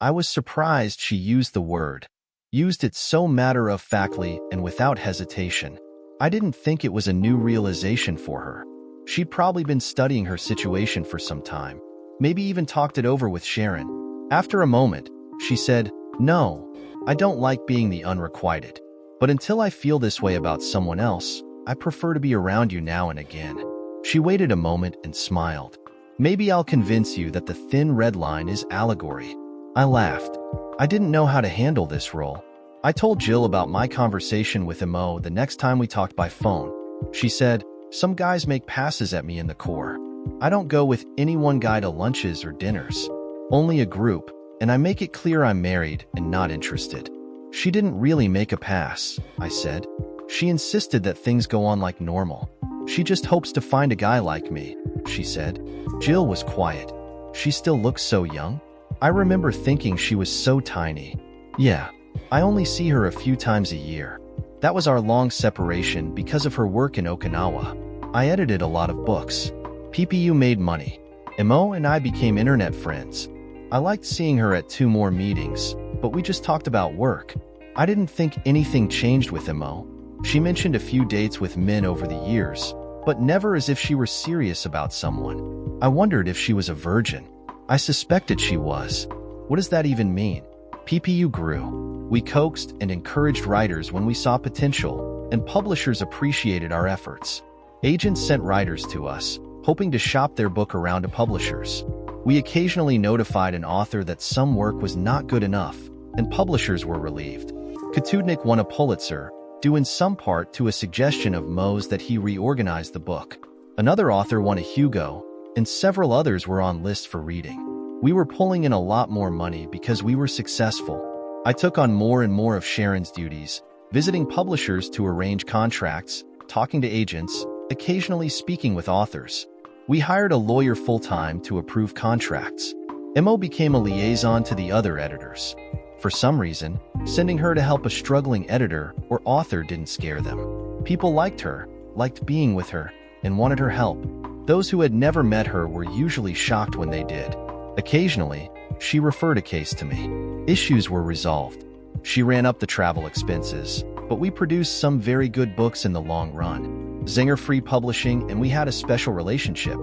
I was surprised she used the word, used it so matter-of-factly and without hesitation. I didn't think it was a new realization for her. She'd probably been studying her situation for some time, maybe even talked it over with Sharon. After a moment, she said, "No, I don't like being the unrequited. But until I feel this way about someone else, I prefer to be around you now and again." She waited a moment and smiled. Maybe I'll convince you that the thin red line is allegory. I laughed. I didn't know how to handle this role. I told Jill about my conversation with Mo the next time we talked by phone. She said, "Some guys make passes at me in the Corps. I don't go with any one guy to lunches or dinners. Only a group, and I make it clear I'm married and not interested." She didn't really make a pass, I said. She insisted that things go on like normal. She just hopes to find a guy like me, she said. Jill was quiet. She still looks so young. I remember thinking she was so tiny. Yeah, I only see her a few times a year. That was our long separation because of her work in Okinawa. I edited a lot of books. PPU made money. Mo and I became internet friends. I liked seeing her at 2 more meetings, but we just talked about work. I didn't think anything changed with Mo. She mentioned a few dates with men over the years, but never as if she were serious about someone. I wondered if she was a virgin. I suspected she was. What does that even mean? PPU grew. We coaxed and encouraged writers when we saw potential, and publishers appreciated our efforts. Agents sent writers to us, hoping to shop their book around to publishers. We occasionally notified an author that some work was not good enough, and publishers were relieved. Katudnik won a Pulitzer, due in some part to a suggestion of Mo's that he reorganized the book. Another author won a Hugo, and several others were on lists for reading. We were pulling in a lot more money because we were successful. I took on more and more of Sharon's duties, visiting publishers to arrange contracts, talking to agents, occasionally speaking with authors. We hired a lawyer full-time to approve contracts. Mo became a liaison to the other editors. For some reason, sending her to help a struggling editor or author didn't scare them. People liked her, liked being with her, and wanted her help. Those who had never met her were usually shocked when they did. Occasionally, she referred a case to me. Issues were resolved. She ran up the travel expenses, but we produced some very good books in the long run. Zinger Free Publishing, and we had a special relationship.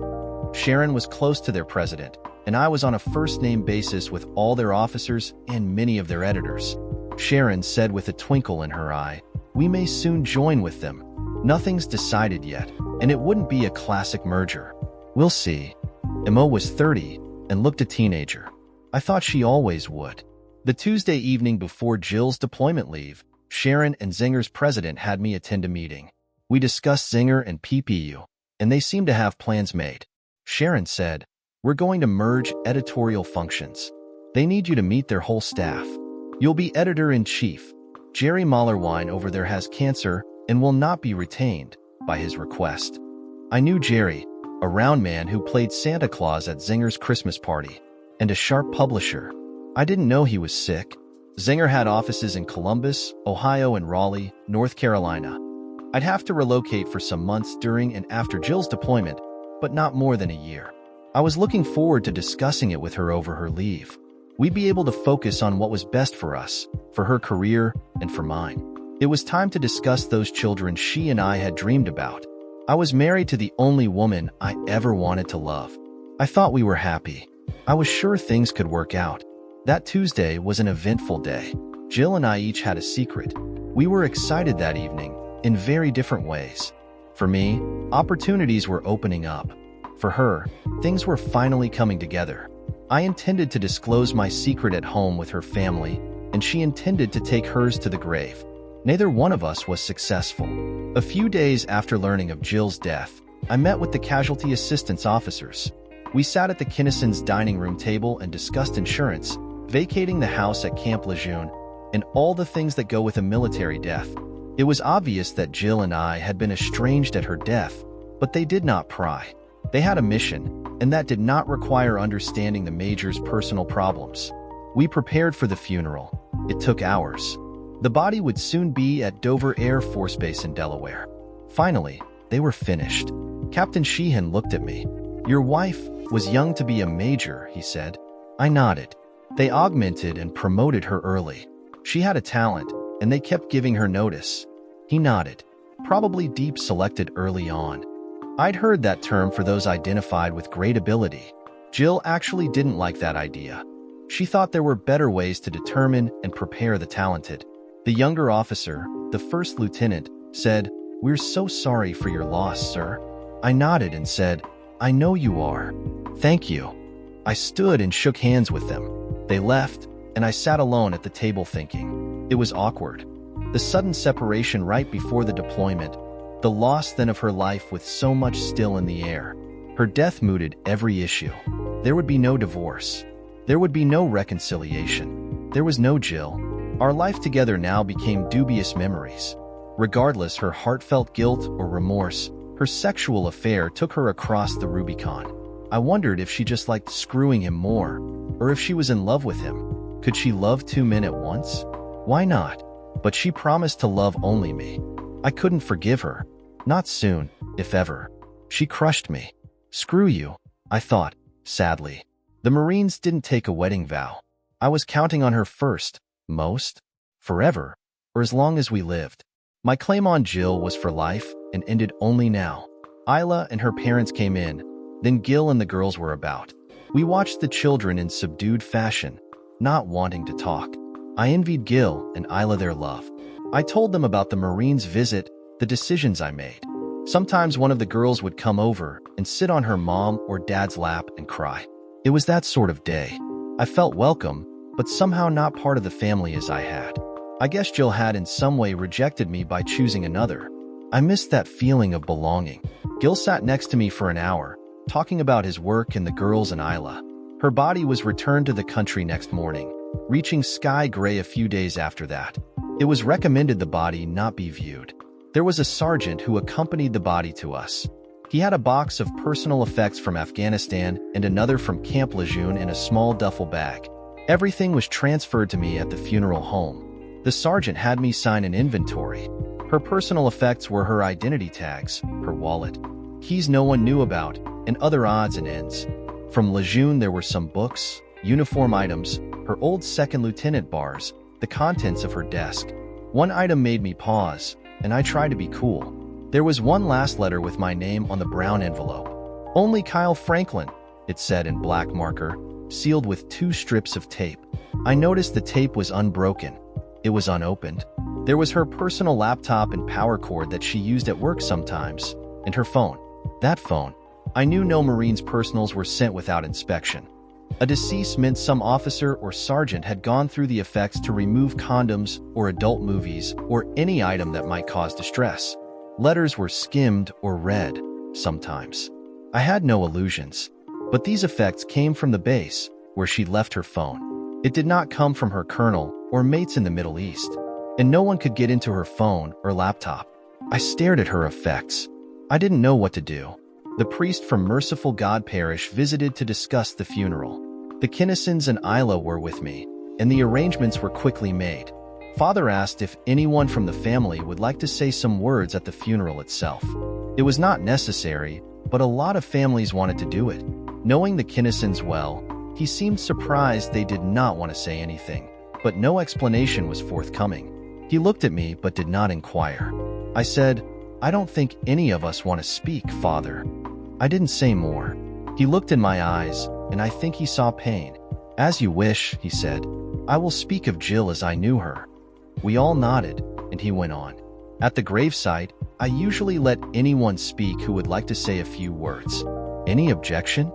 Sharon was close to their president, and I was on a first-name basis with all their officers and many of their editors. Sharon said with a twinkle in her eye, "We may soon join with them. Nothing's decided yet, and it wouldn't be a classic merger. We'll see." Mo was 30 and looked a teenager. I thought she always would. The Tuesday evening before Jill's deployment leave, Sharon and Zinger's president had me attend a meeting. We discussed Zinger and PPU, and they seemed to have plans made. Sharon said, "We're going to merge editorial functions. They need you to meet their whole staff. You'll be editor-in-chief. Jerry Mahlerwein over there has cancer and will not be retained, by his request." I knew Jerry, a round man who played Santa Claus at Zinger's Christmas party, and a sharp publisher. I didn't know he was sick. Zinger had offices in Columbus, Ohio, and Raleigh, North Carolina. I'd have to relocate for some months during and after Jill's deployment, but not more than a year. I was looking forward to discussing it with her over her leave. We'd be able to focus on what was best for us, for her career, and for mine. It was time to discuss those children she and I had dreamed about. I was married to the only woman I ever wanted to love. I thought we were happy. I was sure things could work out. That Tuesday was an eventful day. Jill and I each had a secret. We were excited that evening, in very different ways. For me, opportunities were opening up. For her, things were finally coming together. I intended to disclose my secret at home with her family, and she intended to take hers to the grave. Neither one of us was successful. A few days after learning of Jill's death, I met with the casualty assistance officers. We sat at the Kinnison's dining room table and discussed insurance, vacating the house at Camp Lejeune, and all the things that go with a military death. It was obvious that Jill and I had been estranged at her death, but they did not pry. They had a mission, and that did not require understanding the Major's personal problems. We prepared for the funeral. It took hours. The body would soon be at Dover Air Force Base in Delaware. Finally, they were finished. Captain Sheehan looked at me. "Your wife was young to be a major," he said. I nodded. They augmented and promoted her early. She had a talent, and they kept giving her notice. He nodded. Probably deep selected early on. I'd heard that term for those identified with great ability. Jill actually didn't like that idea. She thought there were better ways to determine and prepare the talented. The younger officer, the first lieutenant, said, "We're so sorry for your loss, sir." I nodded and said, "I know you are. Thank you." I stood and shook hands with them. They left, and I sat alone at the table thinking. It was awkward. The sudden separation right before the deployment, the loss then of her life with so much still in the air. Her death mooted every issue. There would be no divorce. There would be no reconciliation. There was no Jill. Our life together now became dubious memories. Regardless her heartfelt guilt or remorse, her sexual affair took her across the Rubicon. I wondered if she just liked screwing him more, or if she was in love with him. Could she love two men at once? Why not? But she promised to love only me. I couldn't forgive her. Not soon, if ever. She crushed me. Screw you, I thought, sadly. The Marines didn't take a wedding vow. I was counting on her first, most, forever, or as long as we lived. My claim on Jill was for life and ended only now. Isla and her parents came in, then Gil and the girls were about. We watched the children in subdued fashion, not wanting to talk. I envied Gil and Isla their love. I told them about the Marines' visit, the decisions I made. Sometimes one of the girls would come over and sit on her mom or dad's lap and cry. It was that sort of day. I felt welcome, but somehow not part of the family as I had. I guess Jill had in some way rejected me by choosing another. I missed that feeling of belonging. Gil sat next to me for an hour, talking about his work and the girls and Isla. Her body was returned to the country next morning, reaching Sky Gray a few days after that. It was recommended the body not be viewed. There was a sergeant who accompanied the body to us. He had a box of personal effects from Afghanistan and another from Camp Lejeune in a small duffel bag. Everything was transferred to me at the funeral home. The sergeant had me sign an inventory. Her personal effects were her identity tags, her wallet, keys no one knew about, and other odds and ends. From Lejeune there were some books, uniform items, her old second lieutenant bars, the contents of her desk. One item made me pause, and I tried to be cool. There was one last letter with my name on the brown envelope. "Only Kyle Franklin," it said in black marker, sealed with 2 strips of tape. I noticed the tape was unbroken. It was unopened. There was her personal laptop and power cord that she used at work sometimes, and her phone. That phone. I knew no Marine's personals were sent without inspection. A decease meant some officer or sergeant had gone through the effects to remove condoms or adult movies or any item that might cause distress. Letters were skimmed or read, sometimes. I had no illusions. But these effects came from the base, where she'd left her phone. It did not come from her colonel or mates in the Middle East, and no one could get into her phone or laptop. I stared at her effects. I didn't know what to do. The priest from Merciful God Parish visited to discuss the funeral. The Kinnisons and Isla were with me, and the arrangements were quickly made. Father asked if anyone from the family would like to say some words at the funeral itself. It was not necessary, but a lot of families wanted to do it. Knowing the Kinnisons well, he seemed surprised they did not want to say anything, but no explanation was forthcoming. He looked at me but did not inquire. I said, "I don't think any of us want to speak, Father." I didn't say more. He looked in my eyes, and I think he saw pain. "As you wish," he said. "I will speak of Jill as I knew her." We all nodded, and he went on. At the gravesite, I usually let anyone speak who would like to say a few words. Any objection?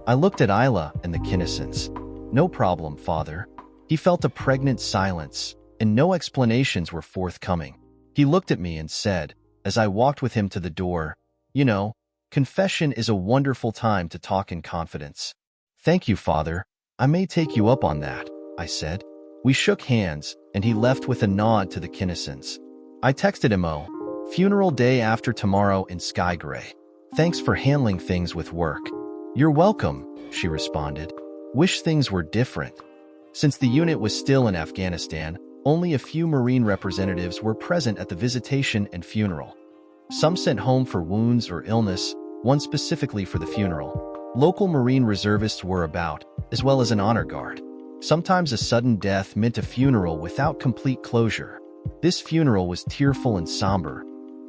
I looked at Isla and the Kinnisons. "No problem, Father." He felt a pregnant silence, and no explanations were forthcoming. He looked at me and said, as I walked with him to the door, "You know, confession is a wonderful time to talk in confidence." "Thank you, Father. I may take you up on that," I said. We shook hands, and he left with a nod to the Kinnisons. I texted him, "Oh, funeral day after tomorrow in Sky Gray. Thanks for handling things with work." "You're welcome," she responded. "Wish things were different." Since the unit was still in Afghanistan, only a few Marine representatives were present at the visitation and funeral. Some sent home for wounds or illness, one specifically for the funeral. Local Marine reservists were about, as well as an honor guard. Sometimes a sudden death meant a funeral without complete closure. This funeral was tearful and somber.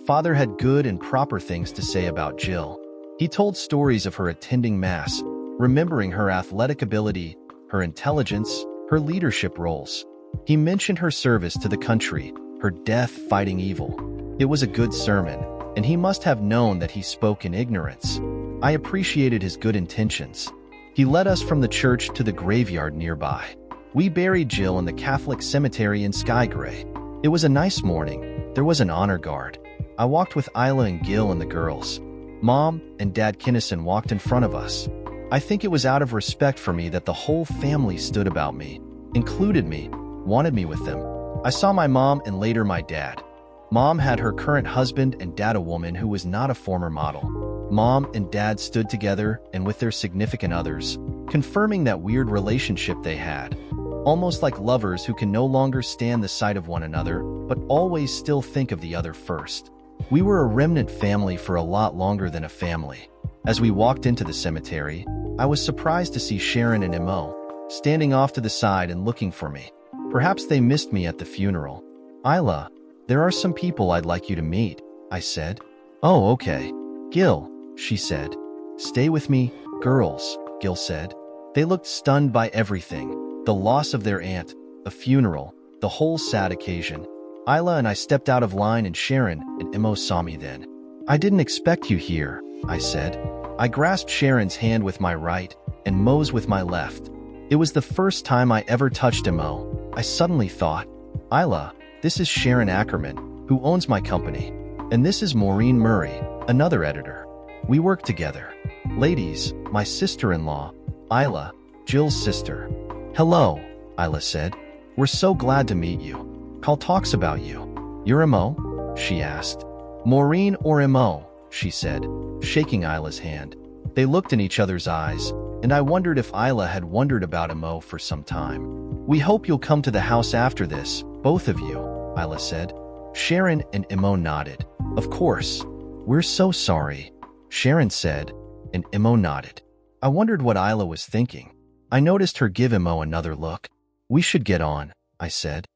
Father had good and proper things to say about Jill. He told stories of her attending Mass, remembering her athletic ability, her intelligence, her leadership roles. He mentioned her service to the country, her death fighting evil. It was a good sermon. and he must have known that he spoke in ignorance. I appreciated his good intentions. He led us from the church to the graveyard nearby. We buried Jill in the Catholic cemetery in Skygray. It was a nice morning. There was an honor guard. I walked with Isla and Gil and the girls. Mom and Dad Kinnison walked in front of us. I think it was out of respect for me that the whole family stood about me, included me, wanted me with them. I saw my mom and later my dad. Mom had her current husband and dad, a woman who was not a former model. Mom and Dad stood together and with their significant others, confirming that weird relationship they had. Almost like lovers who can no longer stand the sight of one another, but always still think of the other first. We were a remnant family for a lot longer than a family. As we walked into the cemetery, I was surprised to see Sharon and Mo standing off to the side and looking for me. Perhaps they missed me at the funeral. Isla, there are some people I'd like you to meet, I said. Oh, okay. Gil, she said. Stay with me, girls, Gil said. They looked stunned by everything. The loss of their aunt, a funeral, the whole sad occasion. Isla and I stepped out of line and Sharon and Mo saw me then. I didn't expect you here, I said. I grasped Sharon's hand with my right and Mo's with my left. It was the first time I ever touched Mo. I suddenly thought, Isla, this is Sharon Ackerman, who owns my company. And this is Maureen Murray, another editor. We work together. Ladies, my sister-in-law, Isla, Jill's sister. Hello, Isla said. We're so glad to meet you. Carl talks about you. You're Mo? She asked. Maureen or Mo, she said, shaking Isla's hand. They looked in each other's eyes, and I wondered if Isla had wondered about Mo for some time. We hope you'll come to the house after this, both of you, Isla said. Sharon and Mo nodded. Of course. We're so sorry, Sharon said, and Mo nodded. I wondered what Isla was thinking. I noticed her give Mo another look. We should get on, I said.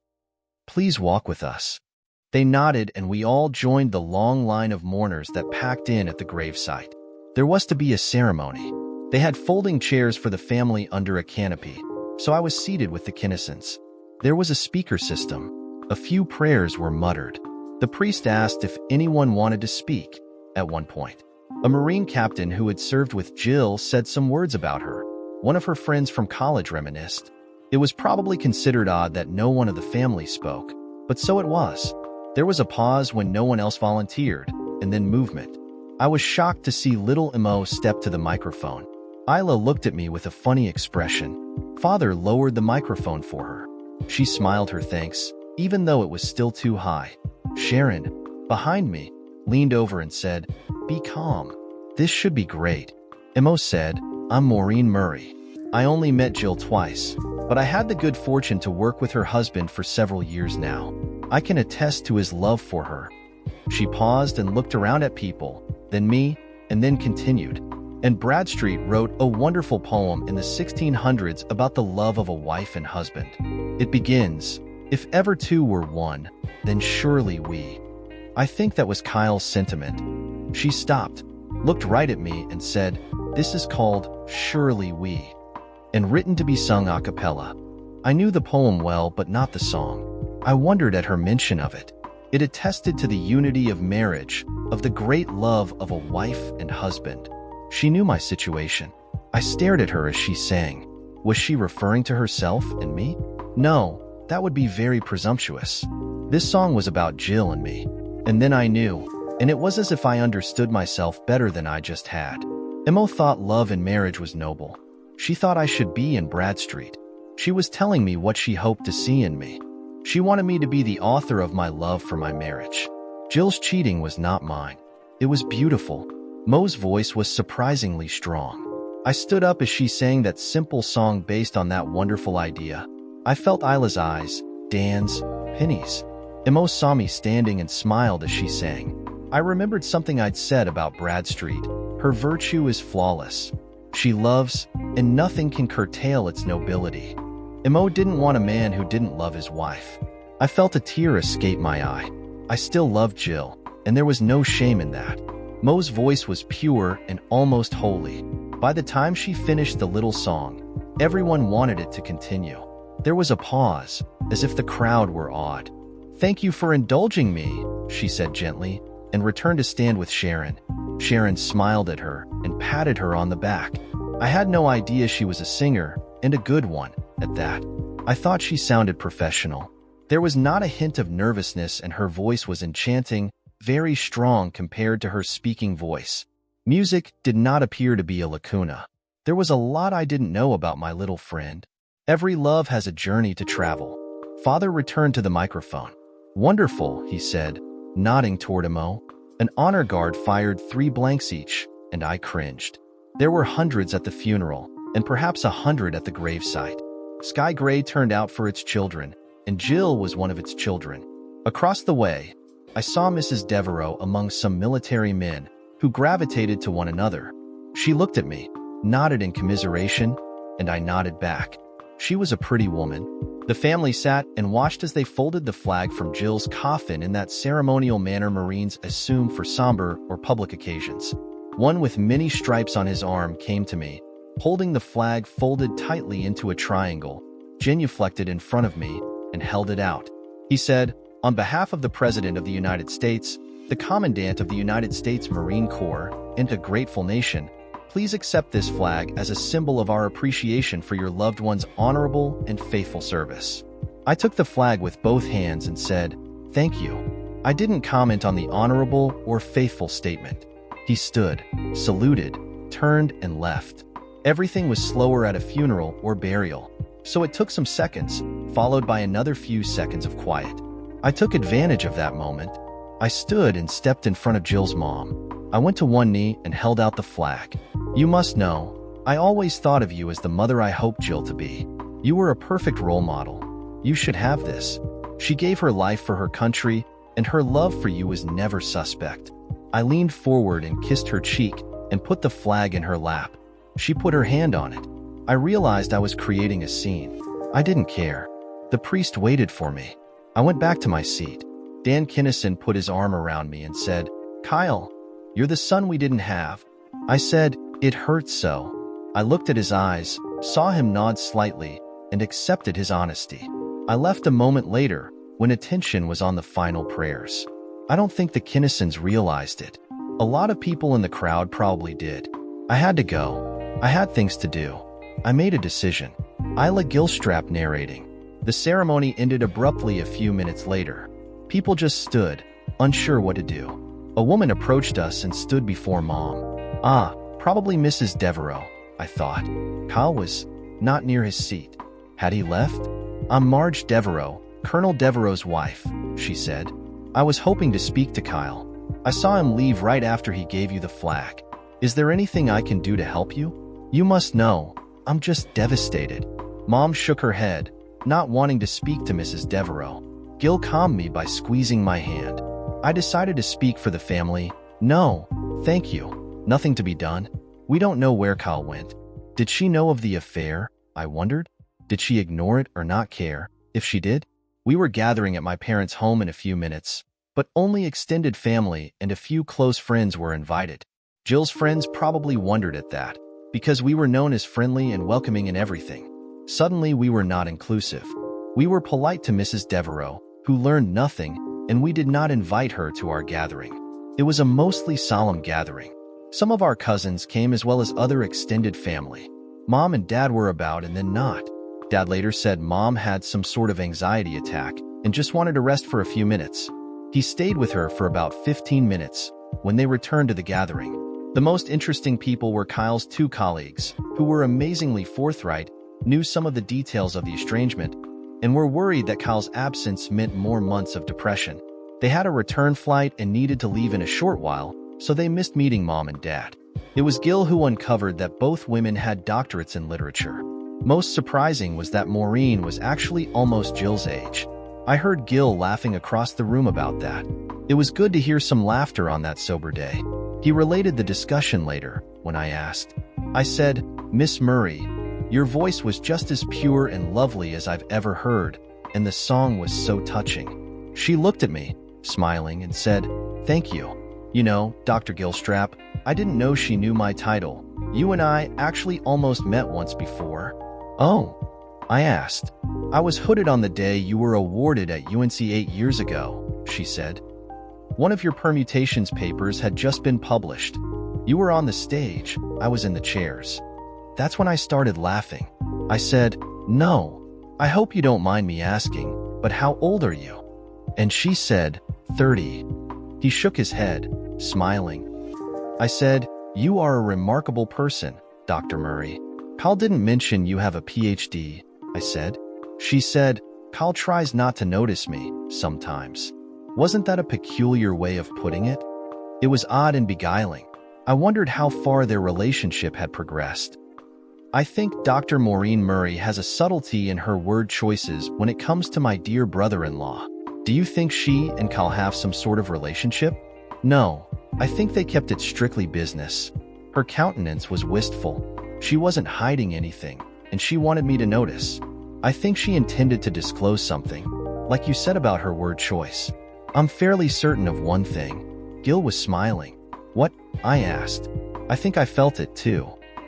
Please walk with us. They nodded and we all joined the long line of mourners that packed in at the gravesite. There was to be a ceremony. They had folding chairs for the family under a canopy, so I was seated with the Kinnisons. There was a speaker system. A few prayers were muttered. The priest asked if anyone wanted to speak. At one point, a Marine captain who had served with Jill said some words about her. One of her friends from college reminisced. It was probably considered odd that no one of the family spoke, but so it was. There was a pause when no one else volunteered, and then movement. I was shocked to see little Mo step to the microphone. Isla looked at me with a funny expression. Father lowered the microphone for her. She smiled her thanks, even though it was still too high. Sharon, behind me, leaned over and said, "Be calm. This should be great." Mo said, "I'm Maureen Murray. I only met Jill twice, but I had the good fortune to work with her husband for several years now. I can attest to his love for her." She paused and looked around at people, then me, and then continued. And Bradstreet wrote a wonderful poem in the 1600s about the love of a wife and husband. It begins, "If ever two were one, then surely we." I think that was Kyle's sentiment. She stopped, looked right at me and said, "This is called Surely We, and written to be sung a cappella." I knew the poem well, but not the song. I wondered at her mention of it. It attested to the unity of marriage, of the great love of a wife and husband. She knew my situation. I stared at her as she sang. Was she referring to herself and me? No, that would be very presumptuous. This song was about Jill and me. And then I knew, and it was as if I understood myself better than I just had. Mo thought love and marriage was noble. She thought I should be in Bradstreet. She was telling me what she hoped to see in me. She wanted me to be the author of my love for my marriage. Jill's cheating was not mine. It was beautiful. Mo's voice was surprisingly strong. I stood up as she sang that simple song based on that wonderful idea. I felt Isla's eyes, Dan's, Penny's. Mo saw me standing and smiled as she sang. I remembered something I'd said about Bradstreet. Her virtue is flawless. She loves, and nothing can curtail its nobility. Mo didn't want a man who didn't love his wife. I felt a tear escape my eye. I still loved Jill, and there was no shame in that. Mo's voice was pure and almost holy. By the time she finished the little song, everyone wanted it to continue. There was a pause, as if the crowd were awed. "Thank you for indulging me," she said gently. and returned to stand with Sharon. Sharon smiled at her and patted her on the back. I had no idea she was a singer, and a good one, at that. I thought she sounded professional. There was not a hint of nervousness, and her voice was enchanting, very strong compared to her speaking voice. Music did not appear to be a lacuna. There was a lot I didn't know about my little friend. Every love has a journey to travel. Father returned to the microphone. "Wonderful," he said, nodding toward Imo. An honor guard fired 3 blanks each, and I cringed. There were hundreds at the funeral, and perhaps 100 at the gravesite. Sky Gray turned out for its children, and Jill was one of its children. Across the way, I saw Mrs. Devereaux among some military men who gravitated to one another. She looked at me, nodded in commiseration, and I nodded back. She was a pretty woman. The family sat and watched as they folded the flag from Jill's coffin in that ceremonial manner Marines assume for somber or public occasions. One with many stripes on his arm came to me, holding the flag folded tightly into a triangle, genuflected in front of me, and held it out. He said, "On behalf of the President of the United States, the Commandant of the United States Marine Corps, and a grateful nation, please accept this flag as a symbol of our appreciation for your loved one's honorable and faithful service." I took the flag with both hands and said, "Thank you." I didn't comment on the honorable or faithful statement. He stood, saluted, turned, and left. Everything was slower at a funeral or burial, so it took some seconds, followed by another few seconds of quiet. I took advantage of that moment. I stood and stepped in front of Jill's mom. I went to one knee and held out the flag. "You must know, I always thought of you as the mother I hoped Jill to be. You were a perfect role model. You should have this." She gave her life for her country, and her love for you was never suspect. I leaned forward and kissed her cheek and put the flag in her lap. She put her hand on it. I realized I was creating a scene. I didn't care. The priest waited for me. I went back to my seat. Dan Kinnison put his arm around me and said, "Kyle, you're the son we didn't have." I said, "It hurts so." I looked at his eyes, saw him nod slightly, and accepted his honesty. I left a moment later when attention was on the final prayers. I don't think the Kinnisons realized it. A lot of people in the crowd probably did. I had to go. I had things to do. I made a decision. Isla Gilstrap narrating. The ceremony ended abruptly a few minutes later. People just stood, unsure what to do. A woman approached us and stood before Mom. Ah, probably Mrs. Devereaux, I thought. Kyle was not near his seat. Had he left? "I'm Marge Devereaux, Colonel Devereaux's wife," she said. "I was hoping to speak to Kyle. I saw him leave right after he gave you the flag. Is there anything I can do to help you? You must know, I'm just devastated." Mom shook her head, not wanting to speak to Mrs. Devereaux. Gil calmed me by squeezing my hand. I decided to speak for the family. "No, thank you. Nothing to be done. We don't know where Kyle went." Did she know of the affair? I wondered. Did she ignore it or not care? If she did, we were gathering at my parents' home in a few minutes, but only extended family and a few close friends were invited. Jill's friends probably wondered at that, because we were known as friendly and welcoming in everything. Suddenly, we were not inclusive. We were polite to Mrs. Devereaux, who learned nothing, and we did not invite her to our gathering. It was a mostly solemn gathering. Some of our cousins came as well as other extended family. Mom and Dad were about and then not. Dad later said Mom had some sort of anxiety attack and just wanted to rest for a few minutes. He stayed with her for about 15 minutes when they returned to the gathering. The most interesting people were Kyle's 2 colleagues, who were amazingly forthright, knew some of the details of the estrangement, and were worried that Kyle's absence meant more months of depression. They had a return flight and needed to leave in a short while, so they missed meeting Mom and Dad. It was Gil who uncovered that both women had doctorates in literature. Most surprising was that Maureen was actually almost Jill's age. I heard Gil laughing across the room about that. It was good to hear some laughter on that sober day. He related the discussion later, when I asked. I said, "Miss Murray, your voice was just as pure and lovely as I've ever heard, and the song was so touching." She looked at me, smiling, and said, "Thank you. You know, Dr. Gilstrap, I didn't know she knew my title. You and I actually almost met once before." "Oh?" I asked. "I was hooded on the day you were awarded at UNC 8 years ago," she said. One of your permutations papers had just been published. You were on the stage, I was in the chairs. That's when I started laughing. I said, "No, I hope you don't mind me asking, but how old are you?" And she said, 30. He shook his head, smiling. I said, "You are a remarkable person, Dr. Murray. Kyle didn't mention you have a PhD," I said. She said, "Kyle tries not to notice me, sometimes." Wasn't that a peculiar way of putting it? It was odd and beguiling. I wondered how far their relationship had progressed. I think Dr. Maureen Murray has a subtlety in her word choices when it comes to my dear brother-in-law. Do you think she and Kyle have some sort of relationship? No, I think they kept it strictly business. Her countenance was wistful. She wasn't hiding anything, and she wanted me to notice. I think she intended to disclose something, like you said about her word choice. I'm fairly certain of one thing. Gil was smiling. What? I asked. I think I felt it too.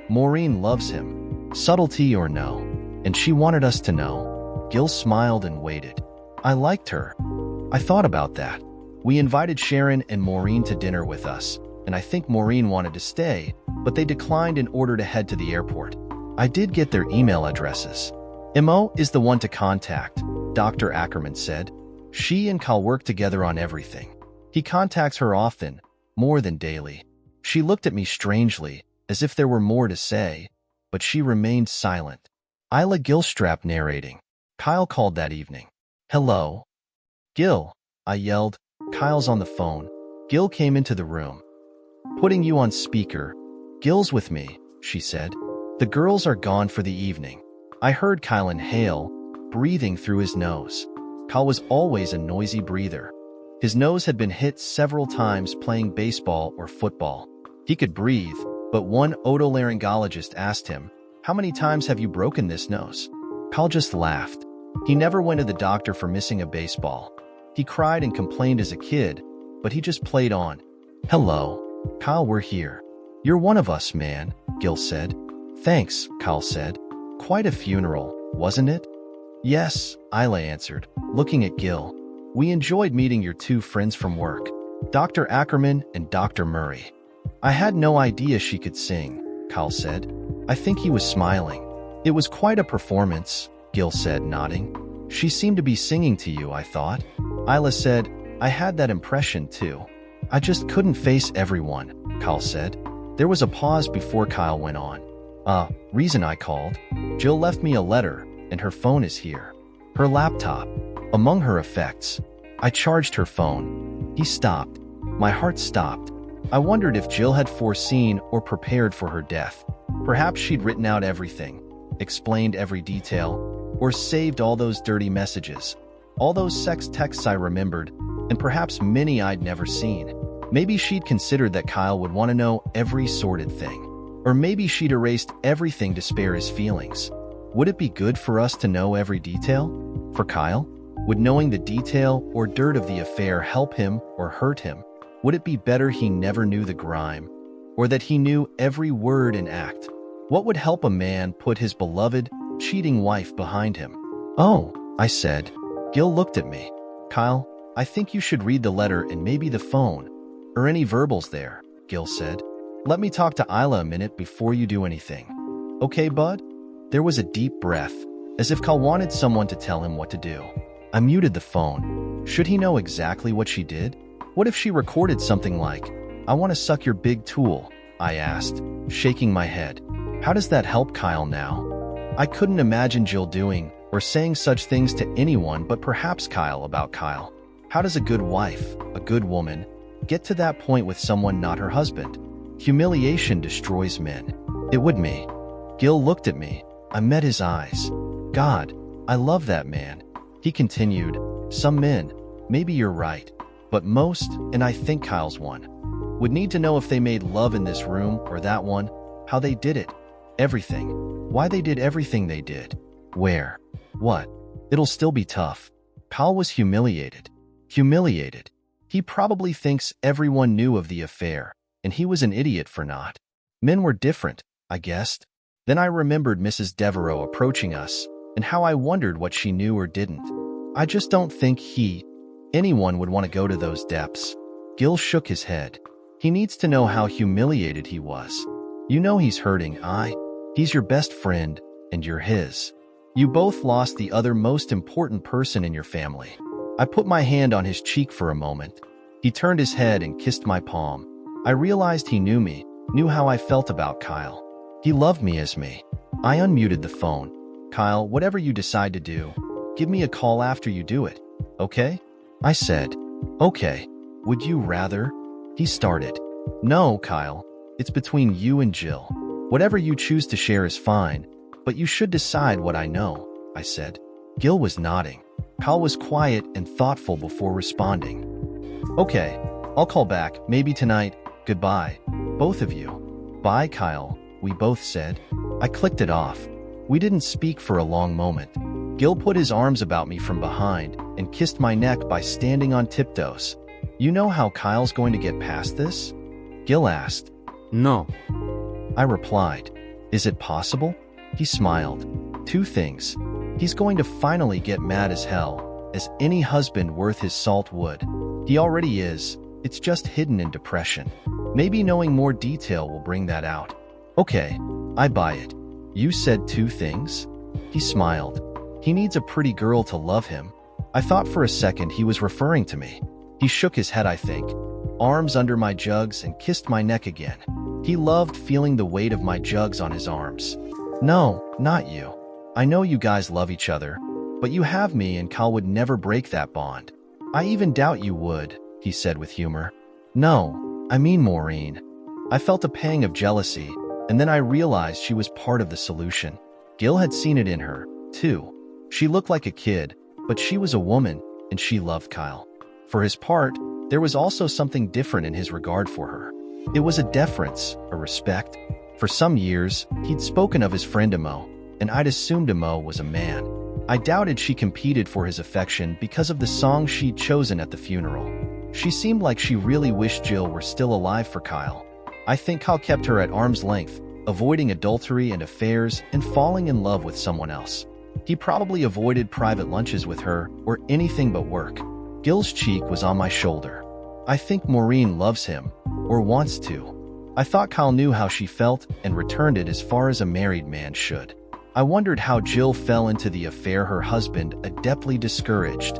Maureen loves him, subtlety or no, and she wanted us to know. Gil smiled and waited. I liked her. I thought about that. We invited Sharon and Maureen to dinner with us, and I think Maureen wanted to stay, but they declined in order to head to the airport. I did get their email addresses. Mo is the one to contact, Dr. Ackerman said. She and Kyle work together on everything. He contacts her often, more than daily. She looked at me strangely, as if there were more to say, but she remained silent. Isla Gilstrap narrating. Kyle called that evening. "Hello?" "Gil," I yelled. "Kyle's on the phone." Gil came into the room. "Putting you on speaker." "Gil's with me," she said. "The girls are gone for the evening." I heard Kyle inhale, breathing through his nose. Kyle was always a noisy breather. His nose had been hit several times playing baseball or football. He could breathe, but one otolaryngologist asked him, "How many times have you broken this nose?" Kyle just laughed. He never went to the doctor for missing a baseball. He cried and complained as a kid, but he just played on. "Hello, Kyle, we're here." "You're one of us, man," Gil said. "Thanks," Kyle said. "Quite a funeral, wasn't it?" "Yes," Isla answered, looking at Gil. "We enjoyed meeting your two friends from work, Dr. Ackerman and Dr. Murray." "I had no idea she could sing," Kyle said. I think he was smiling. "It was quite a performance," Gil said, nodding. "She seemed to be singing to you, I thought." Isla said, "I had that impression too. I just couldn't face everyone," Kyle said. There was a pause before Kyle went on. Reason I called. Jill left me a letter, and her phone is here. Her laptop. Among her effects. I charged her phone." He stopped. My heart stopped. I wondered if Jill had foreseen or prepared for her death. Perhaps she'd written out everything, explained every detail, or saved all those dirty messages, all those sex texts I remembered, and perhaps many I'd never seen. Maybe she'd considered that Kyle would want to know every sordid thing. Or maybe she'd erased everything to spare his feelings. Would it be good for us to know every detail? For Kyle? Would knowing the detail or dirt of the affair help him or hurt him? Would it be better he never knew the grime? Or that he knew every word and act? What would help a man put his beloved, cheating wife behind him? "Oh," I said. Gil looked at me. "Kyle, I think you should read the letter and maybe the phone. Or any verbals there," Gil said. "Let me talk to Isla a minute before you do anything. Okay, bud?" There was a deep breath, as if Kyle wanted someone to tell him what to do. I muted the phone. Should he know exactly what she did? What if she recorded something like, "I want to suck your big tool," I asked, shaking my head. How does that help Kyle now? I couldn't imagine Jill doing or saying such things to anyone but perhaps Kyle about Kyle. How does a good wife, a good woman, get to that point with someone not her husband? Humiliation destroys men. It would me. Gil looked at me. I met his eyes. God, I love that man. He continued, "Some men, maybe you're right, but most, and I think Kyle's one, would need to know if they made love in this room or that one, how they did it, everything, why they did everything they did, where, what. It'll still be tough." Kyle was humiliated. Humiliated. He probably thinks everyone knew of the affair, and he was an idiot for not. Men were different, I guessed. Then I remembered Mrs. Devereaux approaching us, and how I wondered what she knew or didn't. I just don't think anyone would want to go to those depths. Gil shook his head. He needs to know how humiliated he was. You know he's hurting, he's your best friend, and you're his. You both lost the other most important person in your family. I put my hand on his cheek for a moment. He turned his head and kissed my palm. I realized he knew me, knew how I felt about Kyle. He loved me as me. I unmuted the phone. Kyle, whatever you decide to do, give me a call after you do it, okay? I said, okay. Would you rather? He started. No, Kyle. It's between you and Jill. Whatever you choose to share is fine, but you should decide what I know, I said. Gil was nodding. Kyle was quiet and thoughtful before responding. Okay, I'll call back, maybe tonight. Goodbye, both of you. Bye, Kyle, we both said. I clicked it off. We didn't speak for a long moment. Gil put his arms about me from behind and kissed my neck by standing on tiptoes. You know how Kyle's going to get past this? Gil asked. No. I replied. Is it possible? He smiled. Two things. He's going to finally get mad as hell, as any husband worth his salt would. He already is. It's just hidden in depression. Maybe knowing more detail will bring that out. Okay, I buy it. You said two things? He smiled. He needs a pretty girl to love him. I thought for a second he was referring to me. He shook his head, I think, arms under my jugs, and kissed my neck again. He loved feeling the weight of my jugs on his arms. No, not you. I know you guys love each other, but you have me and Kyle would never break that bond. I even doubt you would, he said with humor. No, I mean Maureen. I felt a pang of jealousy, and then I realized she was part of the solution. Gil had seen it in her, too. She looked like a kid, but she was a woman, and she loved Kyle. For his part, there was also something different in his regard for her. It was a deference, a respect. For some years, he'd spoken of his friend Emo, and I'd assumed Emo was a man. I doubted she competed for his affection because of the song she'd chosen at the funeral. She seemed like she really wished Jill were still alive for Kyle. I think Kyle kept her at arm's length, avoiding adultery and affairs and falling in love with someone else. He probably avoided private lunches with her or anything but work. Gil's cheek was on my shoulder. I think Maureen loves him, or wants to. I thought Kyle knew how she felt and returned it as far as a married man should. I wondered how Jill fell into the affair her husbad adeptly discouraged.